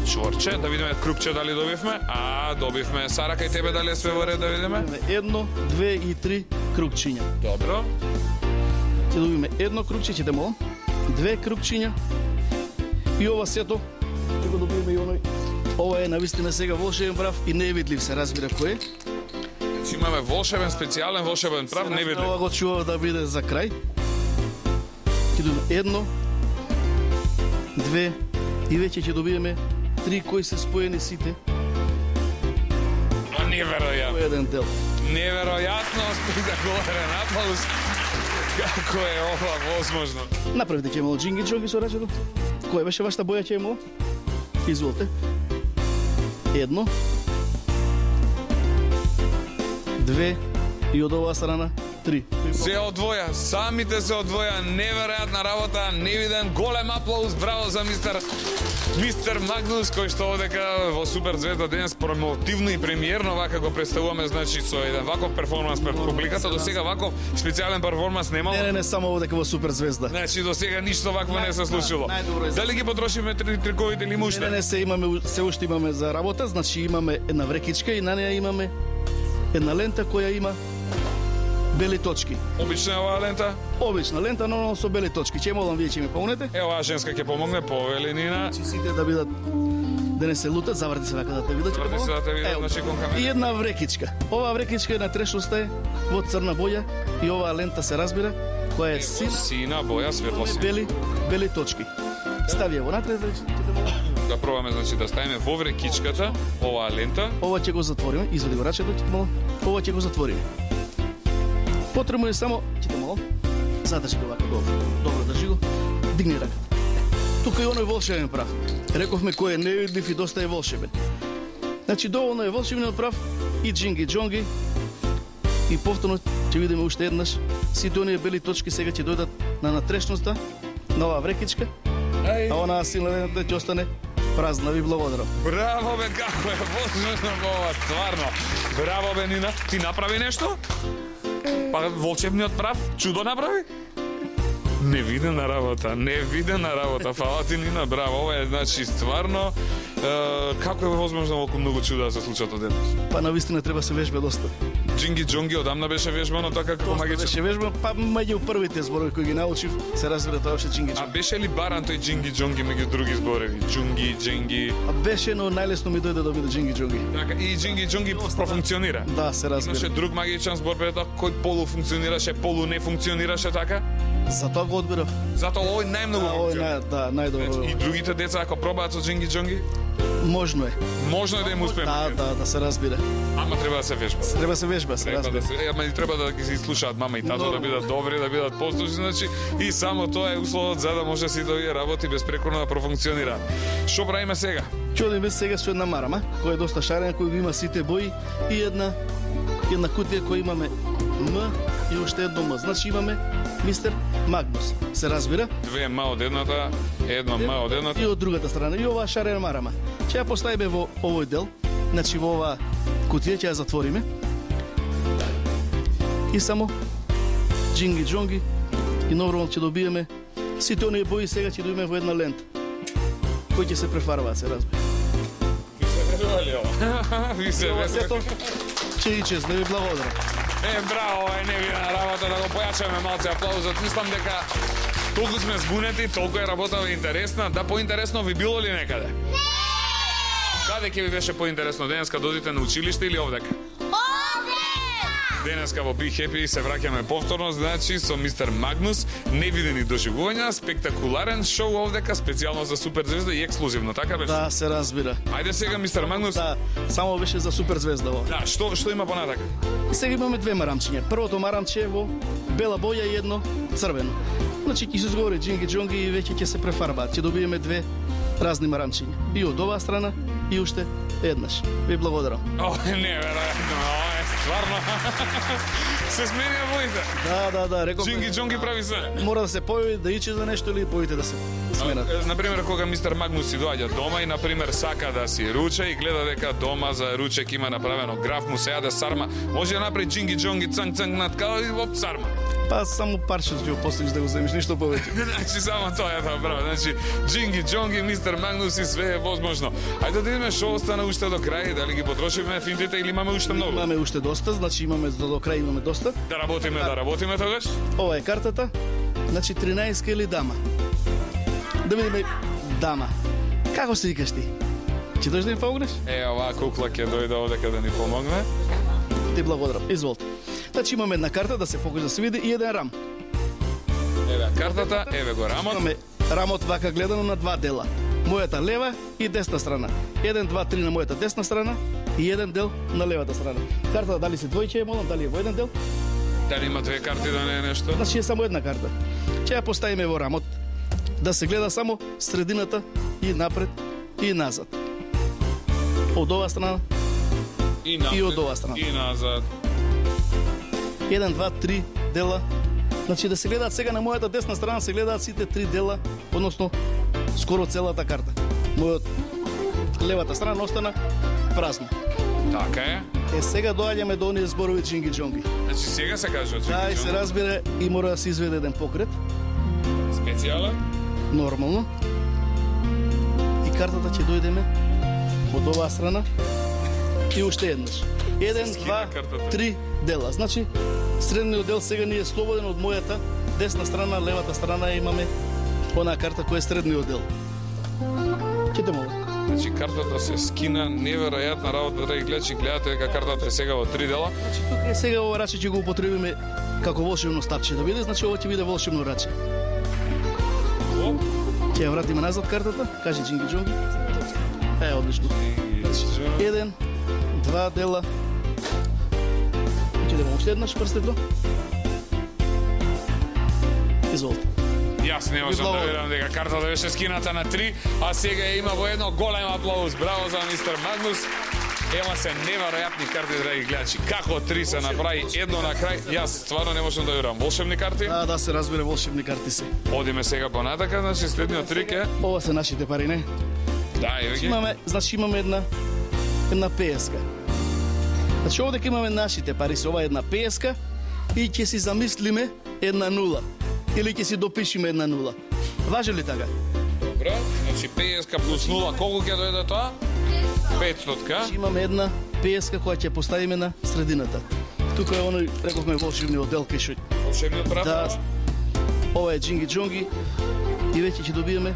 чворче, да видиме кругче дали добивме, добивме. Сара, кај тебе дали е све во ред да видиме? Едно, две и три кругчиња. Добро. Ќе добиме едно кругче, ќе те молам. Две кругчиња. И ова сето, ќе го добиеме и оној. Ова е навистина сега волшебен прав и невидлив, се разбира кој е. Значи имаме волшебен, специјален волшебен прав, не види. Ова го чував да биде за крај. Ќе добиеме едно, две и веќе ќе добиеме три кои се споени сите во Неверојатно. еден дел. Неверојатно спектакуларен аплауз. Како е ова возможно? Направите ќе молам джинги джонги со рачето. Која беше вашата боја ќе молам? Изволте. Едно. Две. И од оваа страна три. Се одвоја, самите се одвоја, неверојатна работа, невиден, голем аплауз, браво за мистер Магнус, кој што одека во Супер Звезда денес промотивно и премиерно вака го представуваме, значи со еден ваков перформанс пред публиката, до сега ваков специјален перформанс немало. Не, само овдека во Супер Звезда. Значи до сега ништо вакво не се случило. најдобро е. Дали ги потрошиме триковите или уште? Не, се уште имаме за работа, значи имаме една врекичка и на неја имаме една лента која има бели точки. Обична е оваа лента? Обична лента, но со бели точки. Ќе молам вие ќе ми помогнете. Е, оваа женска ќе помогне, повели Нина. Значи сите да бидат да не се лутат, заврти се вака да те видат. Заврти се да те видат, значи кон камера. И една врекичка. Оваа врекичка е на трешноста е во црна боја и оваа лента се разбира која е Сина боја, светло сина. бели точки. Стави ја во натред, Да пробаме значи да ставиме во врекичката оваа лента. ова ќе го затвориме, извади го рачето, ќе молам. Ова ќе го затвориме. Потребно е само, ќе те молам, задржи го вака добро држи го, дигни раката. Тука е оној волшебен прав. Рековме кој е невидлив и доста е волшебен. Значи доволно е волшебниот прав и джинги джонги. И повторно ќе видиме уште еднаш сите оние бели точки сега ќе дојдат на натрешноста на оваа врекичка, а онаа силна лента ќе остане празна. Ви благодарам. Браво бе, како е возможно ова, стварно. Браво бе, Нина. Ти направи нешто? Па волшебниот прав чудо направи? Невидена работа, фала ти Нина, браво, ова е, значи, стварно, како е возможно толку многу чуда да се случат од еднаш? Па навистина треба се вежба доста. Джинги Джонги одамна беше вежбано така како Доста магичен. беше вежба, па меѓу првите зборови кои ги научив, се разбира тоа беше Джинги А Джонги. беше ли баран тој Джинги Джонги меѓу други зборови? Джунги, Дженги, А беше, но најлесно ми дојде да биде Джинги Джонги. така, и Джинги Джонги профункционира. Да, се Имаше разбира. друг магичен збор пред тоа кој полу функционираше, полу не функционираше така? Затоа го одбирав. Затоа овој најмногу Овој функционира. да, најдобро. И другите деца ако пробаат со Джинги Джонги, Можно е. можно е да им успеме. Да, се разбира. Ама треба да се вежба. Треба се вежба, се Треба да разбира. се, ама и треба да ги слушаат мама и тато, да бидат добри, да бидат послушни, значи и само тоа е условот за да може сите овие работи безпрекорно да профункционираат. Што правиме сега? Чудиме сега со една марама, која е доста шарена, која ги има сите бои и една кутија која имаме М и уште едно М. Значи имаме мистер Магнус. Се разбира? Две ма од едната, едно ма од едната. И од другата страна. И оваа шарена марама. Ќе ја поставиме во овој дел, значи во оваа кутија ќе ја затвориме. И само Джинги Джонги и нормално ќе добиеме сите оние бои сега ќе добиеме во една лента. Кои ќе се префарбаат, се разбира. Ви се верували ова? Ви се Ова верували? сето ќе и честно ви благодарам. Браво, ова е невидена работа, да го појачаме малце аплаузот. Мислам дека толку сме збунети, толку е работава интересна, да поинтересно ви било ли некаде? Не! Каде ќе ви беше поинтересно денеска, додите на училиште или овдека? Денеска во Be Happy се враќаме повторно, значи со мистер Магнус, невидени доживувања, спектакуларен шоу овдека, специјално за суперзвезда и ексклузивно, така беше? Да, се разбира. Ајде сега мистер Магнус. Да, само беше за суперзвезда ова. Да, што има понатака? И сега имаме две марамчиња. Првото марамче е во бела боја и едно црвено. Значи ќе се зговори Джинги Джонги и веќе ќе се префарбаат. Ќе добиеме две разни марамчиња. И од оваа страна и уште еднаш. Ви благодарам. О, неверојатно, ова е стварно. Се сменија боите. Да, реков. Джинги Джонги прави се. Мора да се појави да иче за нешто или боите да се сменат. Например, кога мистер Магнус си доаѓа дома и например сака да си руче и гледа дека дома за ручек има направено граф, му се јаде сарма, може да направи Джинги Джонги цанг цанг над кала и оп сарма. Па само парче ќе го постигнеш да го земиш, ништо повеќе. Значи само тоа е тоа, браво. Значи Джинги Джонги, мистер Магнус и све е возможно. Ајде да видиме што остана уште до крај, дали ги потрошиме финтите или имаме уште многу. Имаме уште доста, значи имаме до крај имаме доста. Да работиме тогаш. Ова е картата. Значи 13 или дама. Да видиме дама. Како се викаш ти? Ќе дојдеш да ми помогнеш? Оваа кукла ќе дојде овде да ни помогне. Ти благодарам. Изволте. Значи имаме една карта да се фокус да се види и еден рам. Еве картата, еве го рамот. Имаме рамот вака гледано на два дела. Мојата лева и десна страна. 1, 2, 3 на мојата десна страна и еден дел на левата страна. Картата дали се двојче, молам, дали е во еден дел? Дали има две карти да не е нешто? Значи е само една карта. Ќе ја поставиме во рамот да се гледа само средината и напред и назад. Од оваа страна И напред, и од оваа страна. И назад. 1, 2, 3 дела. Значи да се гледаат сега на мојата десна страна, се гледаат сите 3 дела, односно скоро целата карта. Мојот левата страна остана празна. Така е. Сега доаѓаме до оние зборови Джинги Джонги. Значи сега се кажува Да, и Джинги се Джонги. разбира и мора да се изведе еден покрет, Специјален. нормално. И картата ќе дојдеме од оваа страна и уште еднаш. 1, Скина 2, картата. 3 дела. Значи, средниот дел сега ни е слободен од мојата десна страна, левата страна имаме онаа карта која е средниот дел. Ќе те молам. Значи картата се скина, неверојатна работа да ги гледате дека картата е сега во 3 дела. Значи, тука е сега ова раче ќе го употребиме како волшебно стапче да биде, значи ова ќе биде волшебно раче. Оп. Ќе ја вратиме назад картата, каже Джинги Джонги. Одлично. Значи, 1, 2 дела. Ќе дадеме уште еднаш прстето. Изволте. Јас не можам да верам дека картата беше скината на 3, а сега ја има во едно голем аплауз. Браво за мистер Магнус. Ема се неверојатни карти, драги гледачи. Како 3 се направи едно на крај, јас стварно не можам да верам. Волшебни карти. Да се разбере, волшебни карти се. Одиме сега понатака, значи следниот трик е. Ова се нашите пари, не? Да, еве ги. Имаме една песка. Значи овде имаме нашите пари, ова е една песка и ќе си замислиме една нула. или ќе си допишиме една нула. Важи ли така? Добро, значи 50 плюс 0, колку ќе дојде тоа? 500. Имаме една песка која ќе поставиме на средината. Тука е оној, рековме, волшебниот дел кај што Волшебниот прав? да, ова е джинги джонги и веќе ќе добиеме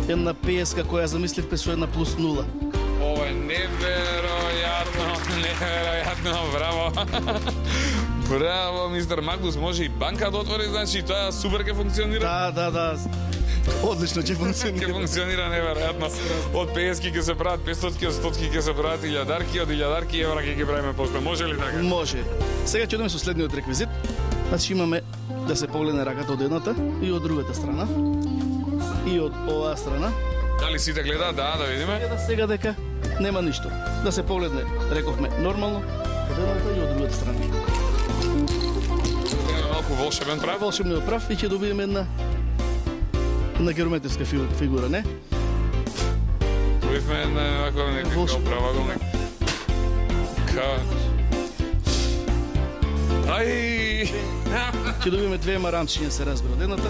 една песка која замисливте со една плюс 0. Ова е неверојатно, браво. Браво, мистер Магнус, може и банка да отвори, значи тоа супер ќе функционира? Да. Одлично ќе Ќе функционира. функционира неверојатно. Од 50 ќе се прават 500, од 100 ќе се прават 1000, од 1000 евра ќе ги правиме после. Може ли така? Може. Сега ќе одиме со следниот реквизит. Значи имаме да се погледне раката од едната и од другата страна. И од оваа страна. Дали сите гледаат? Да видиме. Гледа сега дека нема ништо. Да се погледне, рековме, нормално од едната и од другата страна. Малку волшебен прав. Волшебниот прав и ќе добиеме една геометриска фигура, не? Добивме една ваква некаква Волшебен. правоаголник. Ај! Ќе добиеме две марамчиња, се разбира, од едната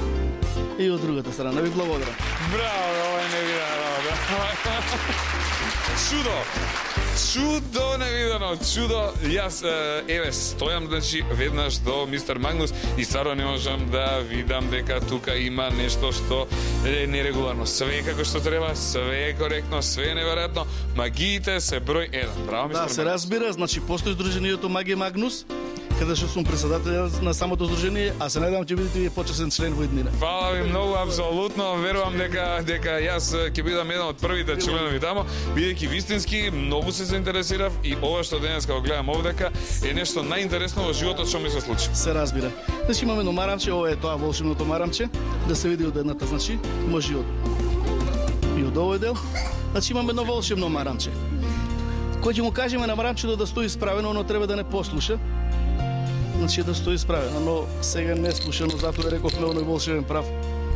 и од другата страна. Ви благодарам. Браво, ова е невидена работа. Чудо! Чудо невидено, чудо. Јас, еве, стојам, значи, веднаш до мистер Магнус и стварно не можам да видам дека тука има нешто што е нерегуларно. Све е како што треба, све е коректно, све е неверојатно. Магиите се број 1. Браво, мистер Да, се Магнус. разбира, значи постои Сдруженијето Магија Магнус, каде што сум председател на самото здружение, а се надевам ќе бидете вие почесен член во иднина. Фала ви многу, апсолутно. Верувам дека јас ќе бидам еден од првите членови тамо, бидејќи вистински многу се заинтересирав и ова што денеска го гледам овдека е нешто најинтересно во животот што ми се случи. Се разбира. Значи имаме едно марамче, ова е тоа волшебното марамче, да се види од едната, значи, може и од овој дел. Значи имаме едно волшебно марамче. Кој ќе му кажеме на марамчето да стои справено, оно треба да не послуша. Значи да стои справено, но сега не слуша, но затоа рековме оној волшебен прав.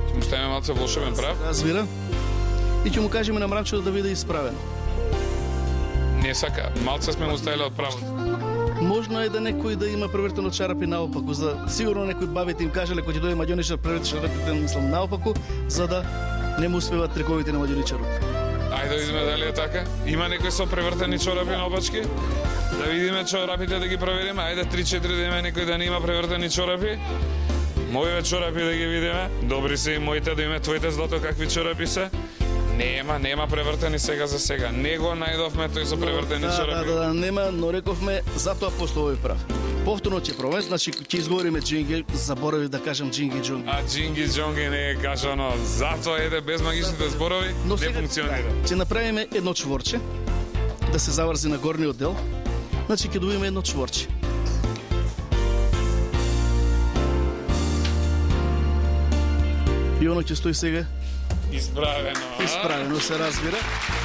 Ќе му ставиме малце волшебен прав. Разбира. И ќе му кажеме на марамчето да биде исправено. Не сака, малце сме му ставиле од правото. Можно е да некој да има превртено чарапи наопаку, за сигурно некои бабите им кажале кој ќе дое маѓоничар преврти чарапите, мислам, наопаку, за да не му успеват триковите на маѓоничарот. Ајде да видиме дали е така. Има некој со превртени чорапи наопачки? Да видиме чорапите да ги провериме. Ајде 3-4 да има некој да не има превртени чорапи. Моите чорапи да ги видиме. Добри се и моите, да имаме твоите, злато какви чорапи се. Нема превртени сега за сега. Не го најдовме тој со превртени чорапи. Да, нема, но рековме, затоа постои овој прав. Повторно ќе пробаме, значи ќе изговориме джинги, заборавив да кажам джинги джонги. А джинги джонги не е кажано. Затоа еде без магичните зборови Но не сега функционира. ќе направиме едно чворче, да се заврзи на горниот дел. Значи ќе добиеме едно чворче. И оно ќе стои сега Исправено. а? исправено, се разбира.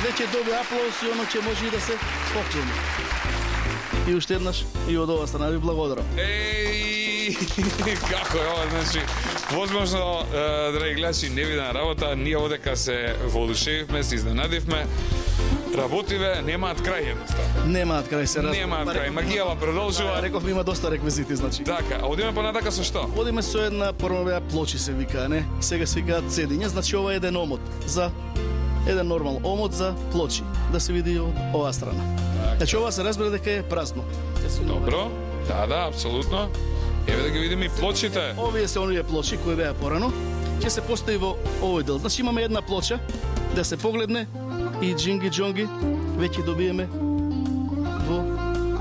Веќе доби аплауз и оно ќе може и да се поклони. И уште еднаш и од оваа страна ви благодарам. Еј, како е ова, значи, возможно, драги гледачи, невидена работа, ние одека се воодушевивме, се изненадивме, работиве, немаат крај едноставно. Немаат крај, се разбира. Немаат крај, магијава продолжува. Рековме има доста реквизити, значи. Така, а одиме понатака со што? Одиме со една порновеа плочи се вика, не? Сега се викаат цедиња, значи ова е еден омот за еден нормал омот за плочи, да се види од оваа страна. Значи ова се разбира дека е празно. Добро, да, апсолутно. Еве да ги видиме и плочите. Овие се оние плочи кои беа порано, ќе се постави во овој дел. Значи имаме една плоча да се погледне и джинги джонги веќе добиеме во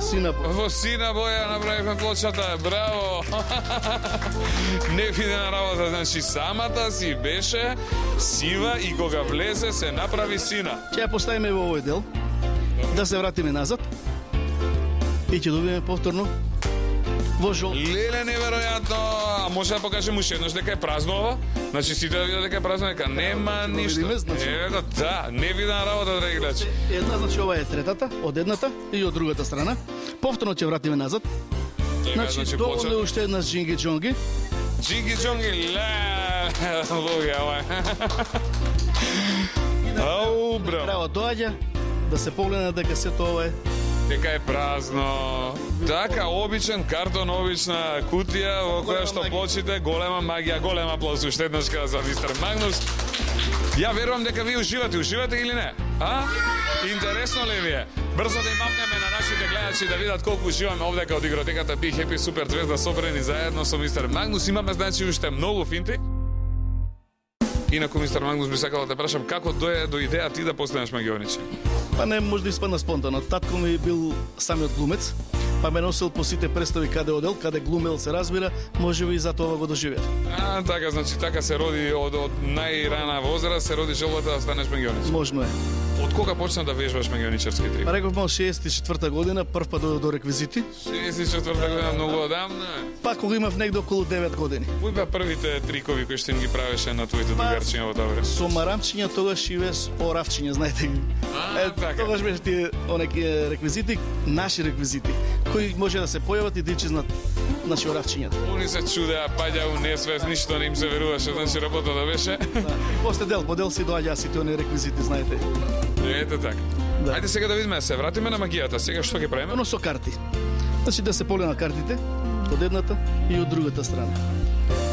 сина. Во сина боја направивме плочата, браво! Невидена работа, значи самата си беше сива и кога влезе се направи сина. Ќе ја поставиме во овој дел, да се вратиме назад и ќе добиеме повторно во жол. Леле, неверојатно! А може да покажем уште еднаш дека е празно ова? Значи сите да видат дека е празно, дека нема да ништо. видиме, значи. Еве да, невидена работа, драги гледачи. Една, значи ова е третата, од едната и од другата страна. Повторно ќе вратиме назад. Значи доволно е уште еднаш джинги джонги. Джинги джонги, ле, луѓе, ова е. Ау, браво. Право доаѓа да се погледне дека сето ова е дека е празно. Така, обичен картон, обична кутија во која што почите, голема магија, голема аплауз уште еднашка за мистер Магнус. Ја верувам дека ви уживате или не? А? Интересно ли ви е? Брзо да им мапнеме на нашите гледачи да видат колку уживаме овде од игротеката Be Happy Супер Звезда собрани заедно со мистер Магнус. Имаме значи уште многу финти. Инаку мистер Магнус би сакал да те прашам како дојде до идеја ти да постанеш магионич? Па не, може да испадна спонтано. Татко ми бил самиот глумец, па ме носил по сите представи каде одел, каде глумел се разбира, може би и за тоа го доживеа. Така, значи така се роди од најрана возраст, се роди желбата да станеш магионич. Можно е. Од кога почна да вежбаш магионичарски трип? Па реков мал 64-та година, прв пат до реквизити. 64-та година, многу одамна. Па кога имав негде околу 9 години. Кои беа првите трикови кои што им ги правеше на твоите другарчиња во тоа време? Со марамчиња тогаш и вес оравчиња, знаете ги. Така. Тогаш беше тие онаки реквизити, наши реквизити, кои може да се појават и да ичезнат наши оравчињата. Они се чудеа, паѓа у несвес, ништо не им се веруваше, значи работата беше. И после дел по дел си доаѓаа сите оние реквизити, знаете. Ете така. Да. Ајде сега да видиме, се вратиме на магијата. Сега што ќе правиме? Но со карти. Значи да се поле на картите од едната и од другата страна.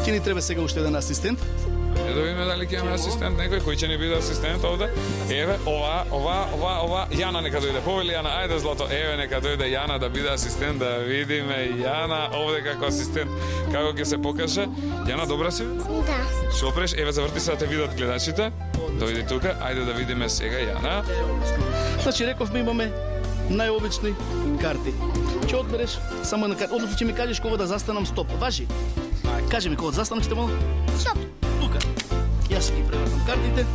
Ќе ни треба сега уште еден асистент. Е да видиме дали ќе имаме асистент некој кој ќе ни биде асистент овде. Еве, ова, Јана нека дојде. Повели Јана, ајде злато. Еве нека дојде Јана да биде асистент, да видиме Јана овде како асистент како ќе се покаже. Јана, добра си? Да. Што преш? Еве заврти се да те видат гледачите. Дојди тука, ајде да видиме сега Јана. Значи рековме имаме најобични карти. Ќе одбереш само една карта, односно ќе ми кажеш кога да застанам, стоп. Важи. Кажи ми кога да застанам, ќе молам. Стоп. Тука. Јас ќе ги превртам картите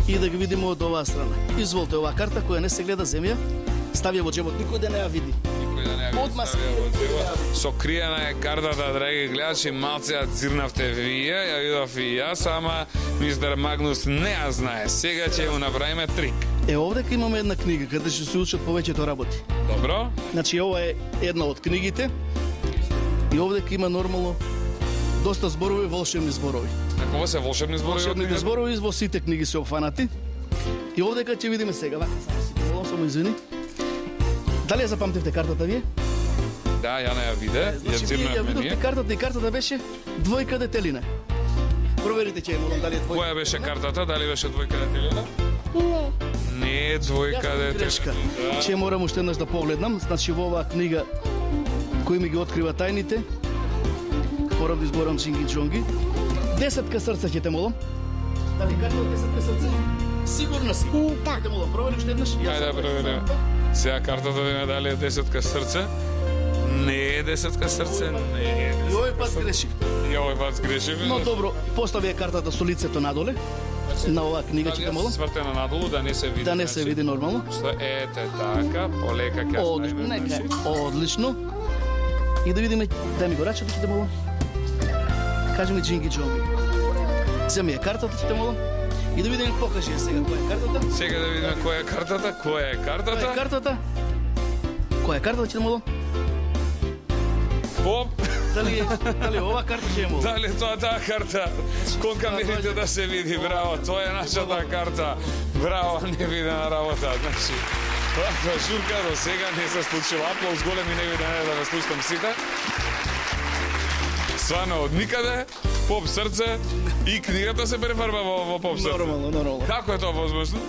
и да ги видиме од оваа страна. Изволте оваа карта која не се гледа земја, стави ја во џебот, никој да не ја види. Никој да не ја Одма ставија во џебот. Сокриена е картата, драги гледачи, малце ја цирнавте вие, ја видов и јас, ама мистер Магнус не ја знае. Сега ќе му направиме трик. Овдека имаме една книга каде ќе се учат повеќето работи. Добро? Значи ова е една од книгите и овдека има нормално доста зборови, волшебни зборови. Ова се волшебни зборови? Волшебните зборови во сите книги се опфанати. И овдека ќе видиме сега, вака само извини. Дали ја запамтивте картата вие? Да, Јана ја виде, ја Значи вие ја цирнавме видовте ние. картата и картата беше двојка детелина. Проверите ќе молам дали е двојка. Која беше картата? Дали беше двојка детелина? Не. Не е двојка Јас грешка. детелина. Ќе морам уште еднаш да погледнам. Значи во оваа книга кој ми ги открива тајните, морам да изборам Чинги Джонги. 10 срца ќе те молам. Дали картата 10 срца? Сигурна си? Да. Ќе те молам, провери уште еднаш. Јас Ајде да провериме. Сега картата да видиме дали е 10 срце. Не е 10 срце, не е. И овој пат грешив. И овој пат сгрешиме. Но добро, постави ја картата со лицето надоле. На оваа книга ќе те молам. Свртена надолу да не се види. Да не се види нормално. Што ете така, полека ќе Одлично, ставиме. нека. значи. Одлично. И да видиме, дај ми го рачето, ќе те молам. Кажи ми Джинги Джонги. Земи ја картата, ќе те молам. И да видиме, покажи ја сега која е картата. Сега да видиме која е картата, која е Која е картата. картата? Која е картата, ќе те молам. Оп, Дали ова карта ќе ја молам? дали тоа таа карта? Кон камерите да се види, браво, тоа е нашата карта. Браво, невидена работа, значи. Ваква журка до сега не се случила. Аплауз голем и невиден е да ве слушам сите. Свано од никаде, поп срце и книгата се префарба во поп срце. Нормално. Како е тоа возможно?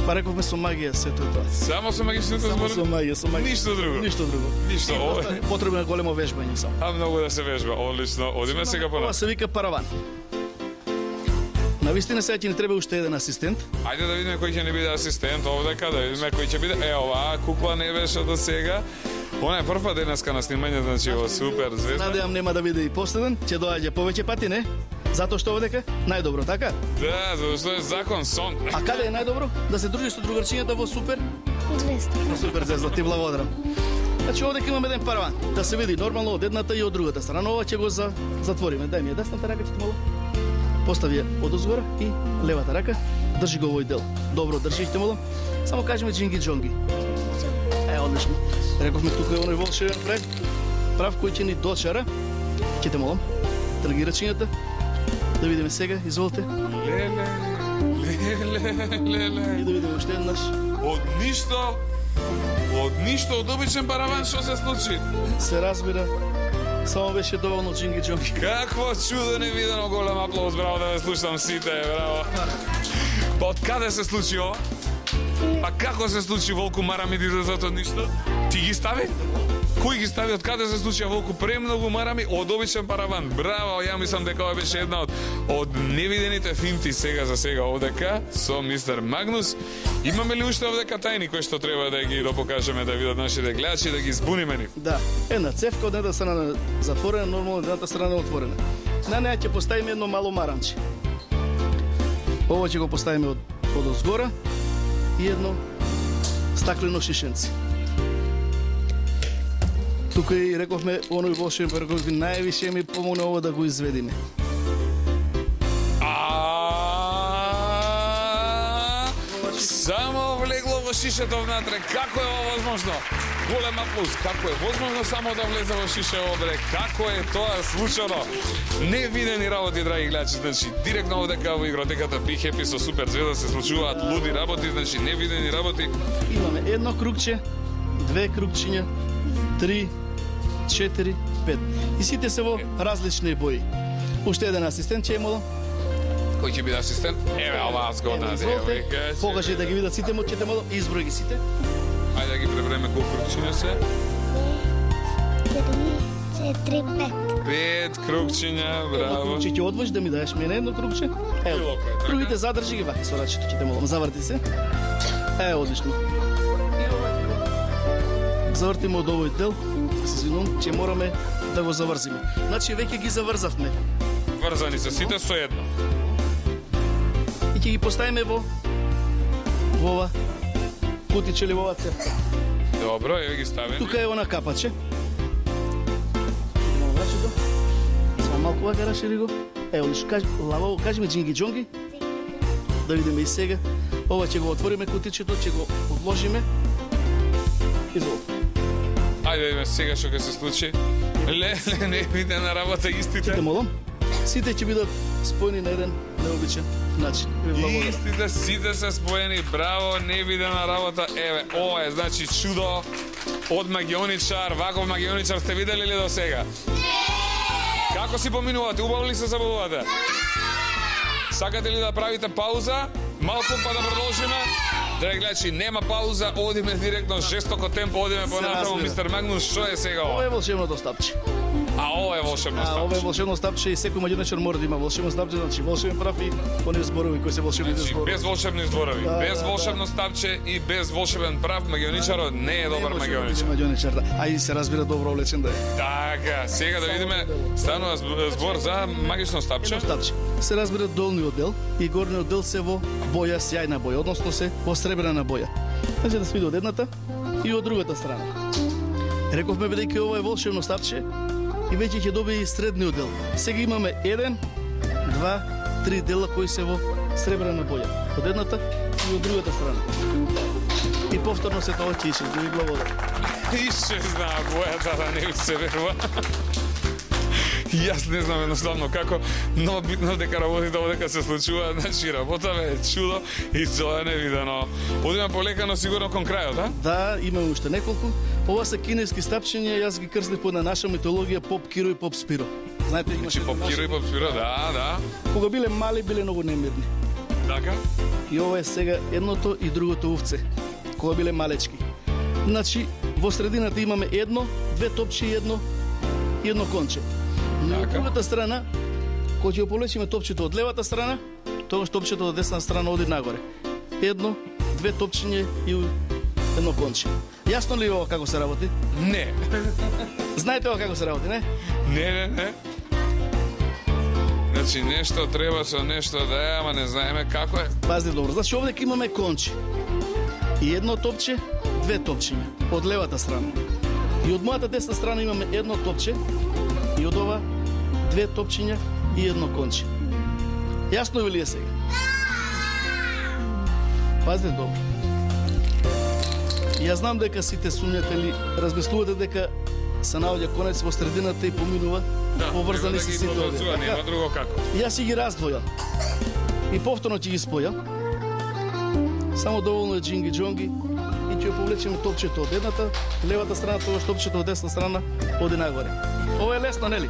Па рековме со магија сето тоа. Само со магичните Само зборови? со магија, со магија. Ништо друго. Ништо друго. Ништо, ова е. Потребно е големо вежбање само. А многу да се вежба, одлично. Одиме сега по Ова нас. се вика параван. Навистина сега ќе ни треба уште еден асистент. Ајде да видиме кој ќе ни биде асистент овдека, да видиме кој ќе биде. Оваа кукла не беше до сега. Она е прв пат денеска на снимање, значи во Супер Звезда. Надевам нема да биде и последен, ќе доаѓа повеќе пати, не? Затоа што овдека најдобро, така? Да, зашто е закон сон. А каде е најдобро? Да се дружиш со другарчињата во Супер? 200. Во Супер Звезда, ти благодарам. Значи овдека имаме еден параван, да се види нормално од едната и од другата страна. Ова ќе го затвориме. Дај ми ја десната рака, ќе ти молам. Постави ја одозгора и левата рака. Држи го овој дел. Добро, држи, ќе молам. Само кажи ми Джинги Джонги. Одлично. Рековме тука е оној волшебен прав кој ќе ни дочара. Ќе те молам. Дрги рачињата. Да видиме сега, изволте. Леле. И да видиме уште еднаш. Од ништо, Од ништо, од обичен параван, што се случи? Се разбира, само беше доволно джинги джонги. Какво чудо невидено, голем аплауз, браво да ве слушам сите, браво. Па од каде се случи ова? А како се случи Волку марами да излезат од ништо? Ти ги стави? Кој ги стави? Од каде се случи Волку? Премногу марами од обичен параван. Браво, ја мислам дека ова беше една од невидените финти сега за сега овдека со мистер Магнус. Имаме ли уште овдека тајни кои што треба да ги допокажеме да видат нашите гледачи, да ги збуниме ни? Да, една цевка од едната страна затворена, нормално од едната страна отворена. На неја ќе поставиме едно мало маранче. Ова ќе го поставиме од озгора и едно стаклено шишенце. Тука и рековме, оној волшебен перкови највише ми помогна ова да го изведиме. Само влегло во шишето внатре. Како е ова возможно? Голем аплауз. Како е возможно само да влезе во шише одре? Како е тоа случано? Невидени работи, драги гледачи. Значи, директно овдека во игротеката Be Happy со Супер Звезда се случуваат луди работи, значи невидени работи. Имаме едно кругче, две кругчиња, 3, 4, 5. И сите се во различни бои. Уште еден асистент ќе имало. Кој ќе биде асистент? Еве, оваа згодна девојка. Покажи да ги видат сите моќите мало, изброј ги сите. Ајде да ги пребреме колку крукчиња се. 3, 4, 5. 5 крукчиња, Едно браво. крugче ќе одвоиш да ми даеш мене едно крugче. Ево, Било кој, така? другите задржи ги вака со рачето, ќе те молам, заврти се. Одлично. Завртиме од овој дел, се извинувам, ќе мораме да го заврзиме. Значи веќе ги заврзавме Врзани се сите со едно. и ќе ги поставиме во ова кутиче или во ова цевка. Добро, еве ги ставени. Тука е она капаче. Идемо врачето. Само малку вака рашири го. Одлично. Лаво, кажи ми джинги джонги. Да видиме и сега. Ова ќе го отвориме кутичето, ќе го одложиме. Извол. Ајде, видиме сега што ќе се случи. Леле, не видена работа истите. Те молам. Сите ќе бидат спојни на еден необичен начин. Ви благодарам. Истите сите се споени, браво, невидена работа. Еве, ова е значи чудо од магионичар. Ваков магионичар сте видели ли до сега? Не! Како си поминувате? Убаво ли се забавувате? Сакате ли да правите пауза? Малку па да продолжиме? Драги гледачи, нема пауза, одиме директно жестоко темпо, одиме понатаму. разбира. Мистер Магнус, што е сега Ова ова? е волшебното стапче. А ова е волшебно Ова е стапче. волшебно стапче и секој магионичар мора да има волшебно стапче, значи волшебен прав и оние зборови кои се волшебните Значи, зборови. без волшебни зборови, Да, без да, волшебно стапче и без волшебен прав, магионичарот не е добар магионичар. Магионичар, да. А и се разбира добро облечен да е. Така, сега да видиме, станува збор за магично стапче. Едно стапче. Се разбира долниот дел и горниот дел се во боја, сјајна боја, односно се во сребрена боја. Значи да се види од едната и од другата страна. Рековме бидејќи ова е волшебно стапче и веќе ќе добие и средниот дел. Сега имаме 1, 2, 3 дела кои се во сребрена боја. Од едната и од другата страна. И повторно се тоа ќе ише. Ви благодарам. Ише знаа бојата да не ви се верува. Јас не знам едноставно како, но битно дека работите овдека се случува, значи работа е чудо и тоа е невидено. Одиме полека, сигурно кон крајот, а? Да, имаме уште неколку. Ова се кинески стапчиња, јас ги крстив по на наша митологија Поп Киро и Поп Спиро. Знаете, Значи имаше поп Киро и поп Спиро, да. Кога биле мали, биле многу немирни. Така? И ова е сега едното и другото овце, кога биле малечки. Значи, во средината имаме едно, две топчи и едно конче. Но од Така. другата страна, кога ќе го повлечиме топчето од левата страна, тогаш топчето од десна страна оди нагоре. Едно, две топчиња и едно конче. Јасно ли е ова како се работи? Не. Знаете ова како се работи, не? Не. Значи нешто треба со нешто да е, ама не знаеме како е. Пазди добро. Значи овде имаме конче. И едно топче, две топчиња од левата страна. И од мојата десна страна имаме едно топче и од ова две топчиња и едно конче. Јасно ви ли е сега? Пазди добро. Јас знам дека сите сумњате или размислувате дека се наоѓа конец во средината и поминува, поврзани се сите овде. Така. Нема друго како. Јас ќе ги раздвојам. И повторно ќе ги спојам. Само доволно е джинги джонги и ќе го повлечеме топчето од едната, левата страна, тогаш топчето од десна страна оди нагоре. Ова е лесно, нели?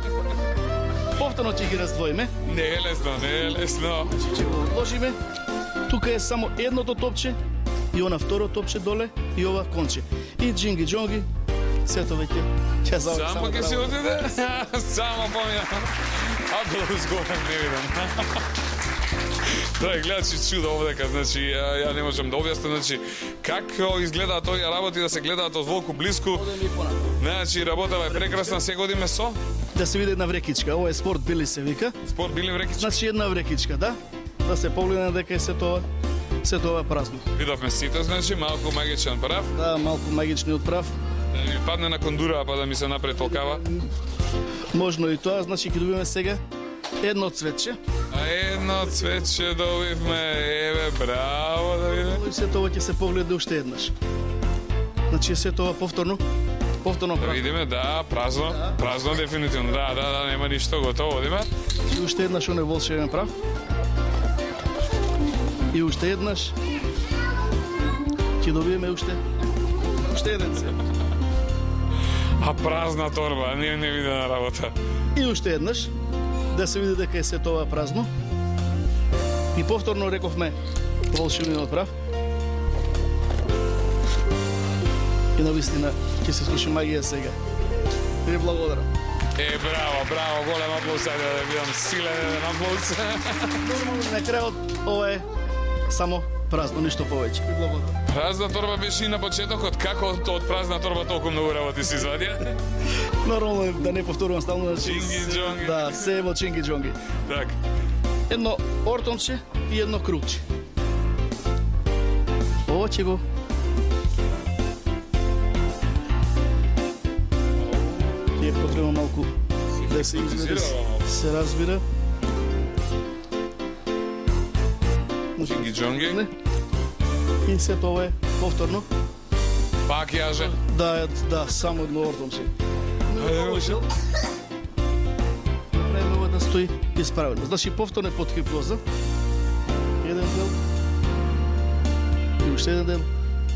Повторно ќе ги раздвоиме. Не е лесно, не е лесно. Ќе го одложиме. Тука е само едното топче и она второ топче доле и ова конче. И джинги джонги, сето веќе ќе заврши Само ќе си отиде? Само помина. Аплауз горем не видам. Драги гледачи, чудо овдека, значи, ја не можам да објаснам, значи, како изгледаат овие работи да се гледаат од волку блиску. Значи, работава е прекрасна, се годиме со Да се види една врекичка. Ова е спорт били се вика. спорт били врекички. Значи една врекичка, да? Да се погледне дека е се тоа празно. Видовме сите, значи, малку магичен прав. Да, малку магичниот прав. Да ми падне на кондура, па да ми се напред толкава. Можно и тоа, значи ќе добиеме сега едно цветче. А едно цветче добивме, еве, браво, да виде. И се тоа ќе се погледа уште еднаш. Значи се тоа повторно Да празно. видиме, да, празно дефинитивно, да, нема ништо, готово, одиме. И уште еднаш оној волшебен прав. И уште еднаш ќе добиеме уште еден цвет. А празна торба, не виде на работа. И уште еднаш да се види дека е се тоа празно. И повторно рековме волшебниот прав. И навистина ќе се случи магија сега. Ви благодарам. Браво, голем аплауз, ајде да видам силен еден аплауз. Нормално на крајот ова е само празно, ништо повеќе. Ви благодарам. Празна торба беше и на почетокот, како од празна торба толку многу работи се извадија? Нормално е да не повторувам стално. Чинги-джонги. Да, се е во чинги джонги. Так. Едно ортонче и едно крупче. Ова ќе го ќе е потребно малку да се изведе, се разбира. Чинги-джонги. Не. И се тоа е повторно. Пак јаже. Да, само едно ортонче. Ајде, ушел. Направиме ова да стои исправено. Значи повторно е под хипноза. Еден дел. И уште еден дел.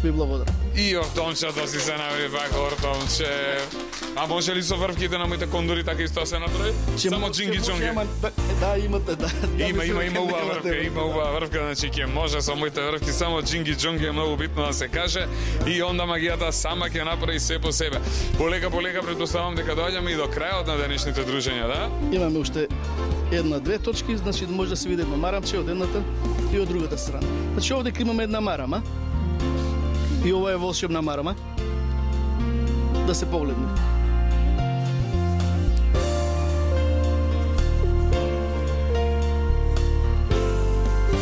Ви благодарам. И ортомчето си се наври пак ортомче. А може ли со врвките на моите кондури така исто се направи? Само чинги-джонги. Да, имате, да. Има убава врвка, значи ќе може со моите врвки, само джинги-джонги е многу битно да се каже и онда магијата сама ќе направи се по себе. Полека претпоставам дека доаѓаме и до крајот на денешните дружења, да? Имаме уште една-две точки, значи може да се види едно марамче од едната и од другата страна. Значи овде имаме една марама и ова е волшебна марама. Да се погледне.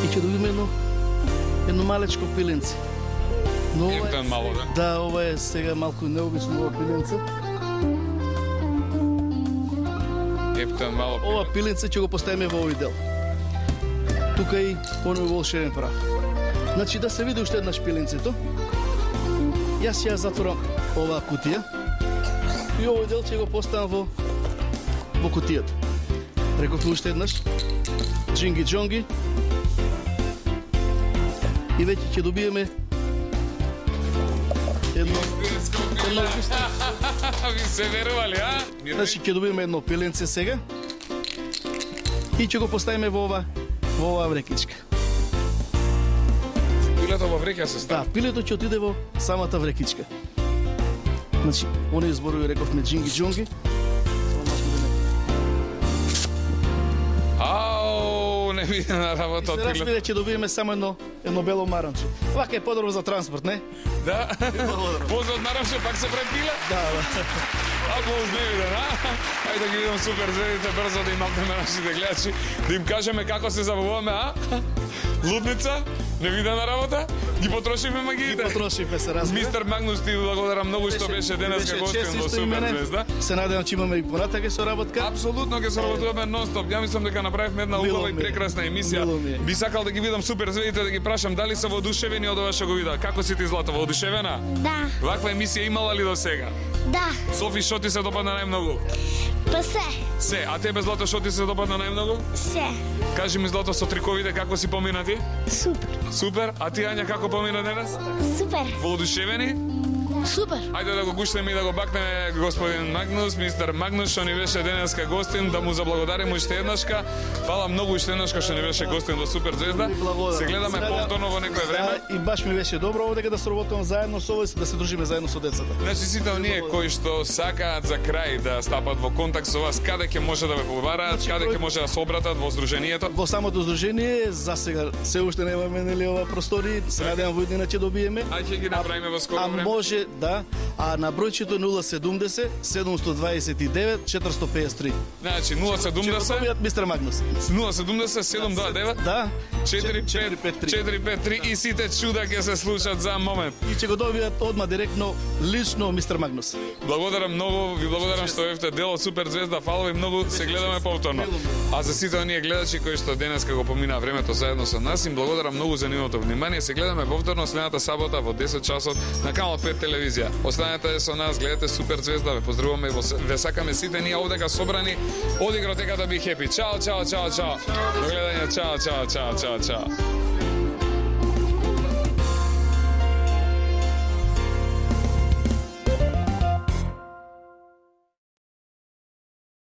И ќе добиме едно малечко пиленце. Но ова Ептен мало, да? Да, ова е сега малку необично ова пиленце. Ептен мало. Ова пиленце ќе го поставиме во овој дел. Тука и оној волшебен прав. Значи да се види уште еднаш пиленцето. Јас ја затворам оваа кутија и овој дел ќе го поставам во кутијата. Рековме уште еднаш джинги-джонги и веќе ќе добиеме едно Ви се верували, а? Значи ќе добиеме едно пиленце сега и ќе го поставиме во оваа врекичка. Пилето во врека се става. Да, пилето ќе отиде во самата врекичка. Значи, оние зборови рековме джинги-джонги. Ау, не види на работа И од се пилето. разбира ќе добиеме само едно бело маранче. Вака е подобро за транспорт, не? Да. Позад наравше пак се препиле. Да. Аплауз не виден, а? Ајде да ги видам супер звездите брзо да им напнеме нашите гледачи, да им кажеме како се забавуваме, а? Лудница, невидена работа, ги потрошивме магиите. Потрошивме се, разбира. Мистер Магнус, ти благодарам многу што беше денеска гостин во Супер Звезда. Се надевам че имаме и понатака соработка. Апсолутно ќе соработуваме нон-стоп. Ја мислам дека направивме една убава и прекрасна емисија. Би сакал да ги видам Супер Звездите, да ги прашам дали се воодушевени од ова што го вида. Како си ти, Злато, воодушевена? Да, Ваква емисија имала ли до сега? да. Софи, што ти се допадна најмногу? Па се, Се, а тебе Злато што ти се допадна најмногу? се. Кажи ми Злато со триковите како си помина ти? Супер. Супер, а ти Ања како помина денес? Супер. Воодушевени? Супер. Ајде да го гуштеме и да го бакнеме господин Магнус, мистер Магнус што ни беше денеска гостин, да му заблагодариме уште еднашка. Фала многу уште еднашка што ни беше гостин во Супер Звезда. Ви благодарам. Се гледаме Сега, повторно во некое време. И баш ми беше добро овде да соработувам заедно со овој, да се дружиме заедно со децата. Значи сите оние кои што сакаат за крај да стапат во контакт со вас, каде ќе може да ве побараат, каде ќе може да се обратат во здружението? Во самото здружение за сега се уште немаме нели ова простори, се надевам во иднина ќе добиеме. А ќе ги направиме во скоро А време? може да, а на бројчето 070 729 453. Значи Ќе го 070 добијат мистер Магнус. 070 729 Да, 453 и сите чуда ќе се случат за момент. и ќе го добијат одма директно лично мистер Магнус. Благодарам многу, ви благодарам што бевте дел од Супер Звезда. Фала ви многу, се гледаме повторно. А за сите оние гледачи кои што денеска го поминаа времето заедно со нас, им благодарам многу за нивното внимание. Се гледаме повторно следната сабота во 10 часот на Канал 5 телевизија. Останете со нас, гледате Супер Звезда, ве поздравуваме, ве сакаме сите ние овдека собрани од игротеката Би Хепи. Чао, чао, чао, чао. До гледање, чао, чао, чао, чао, чао.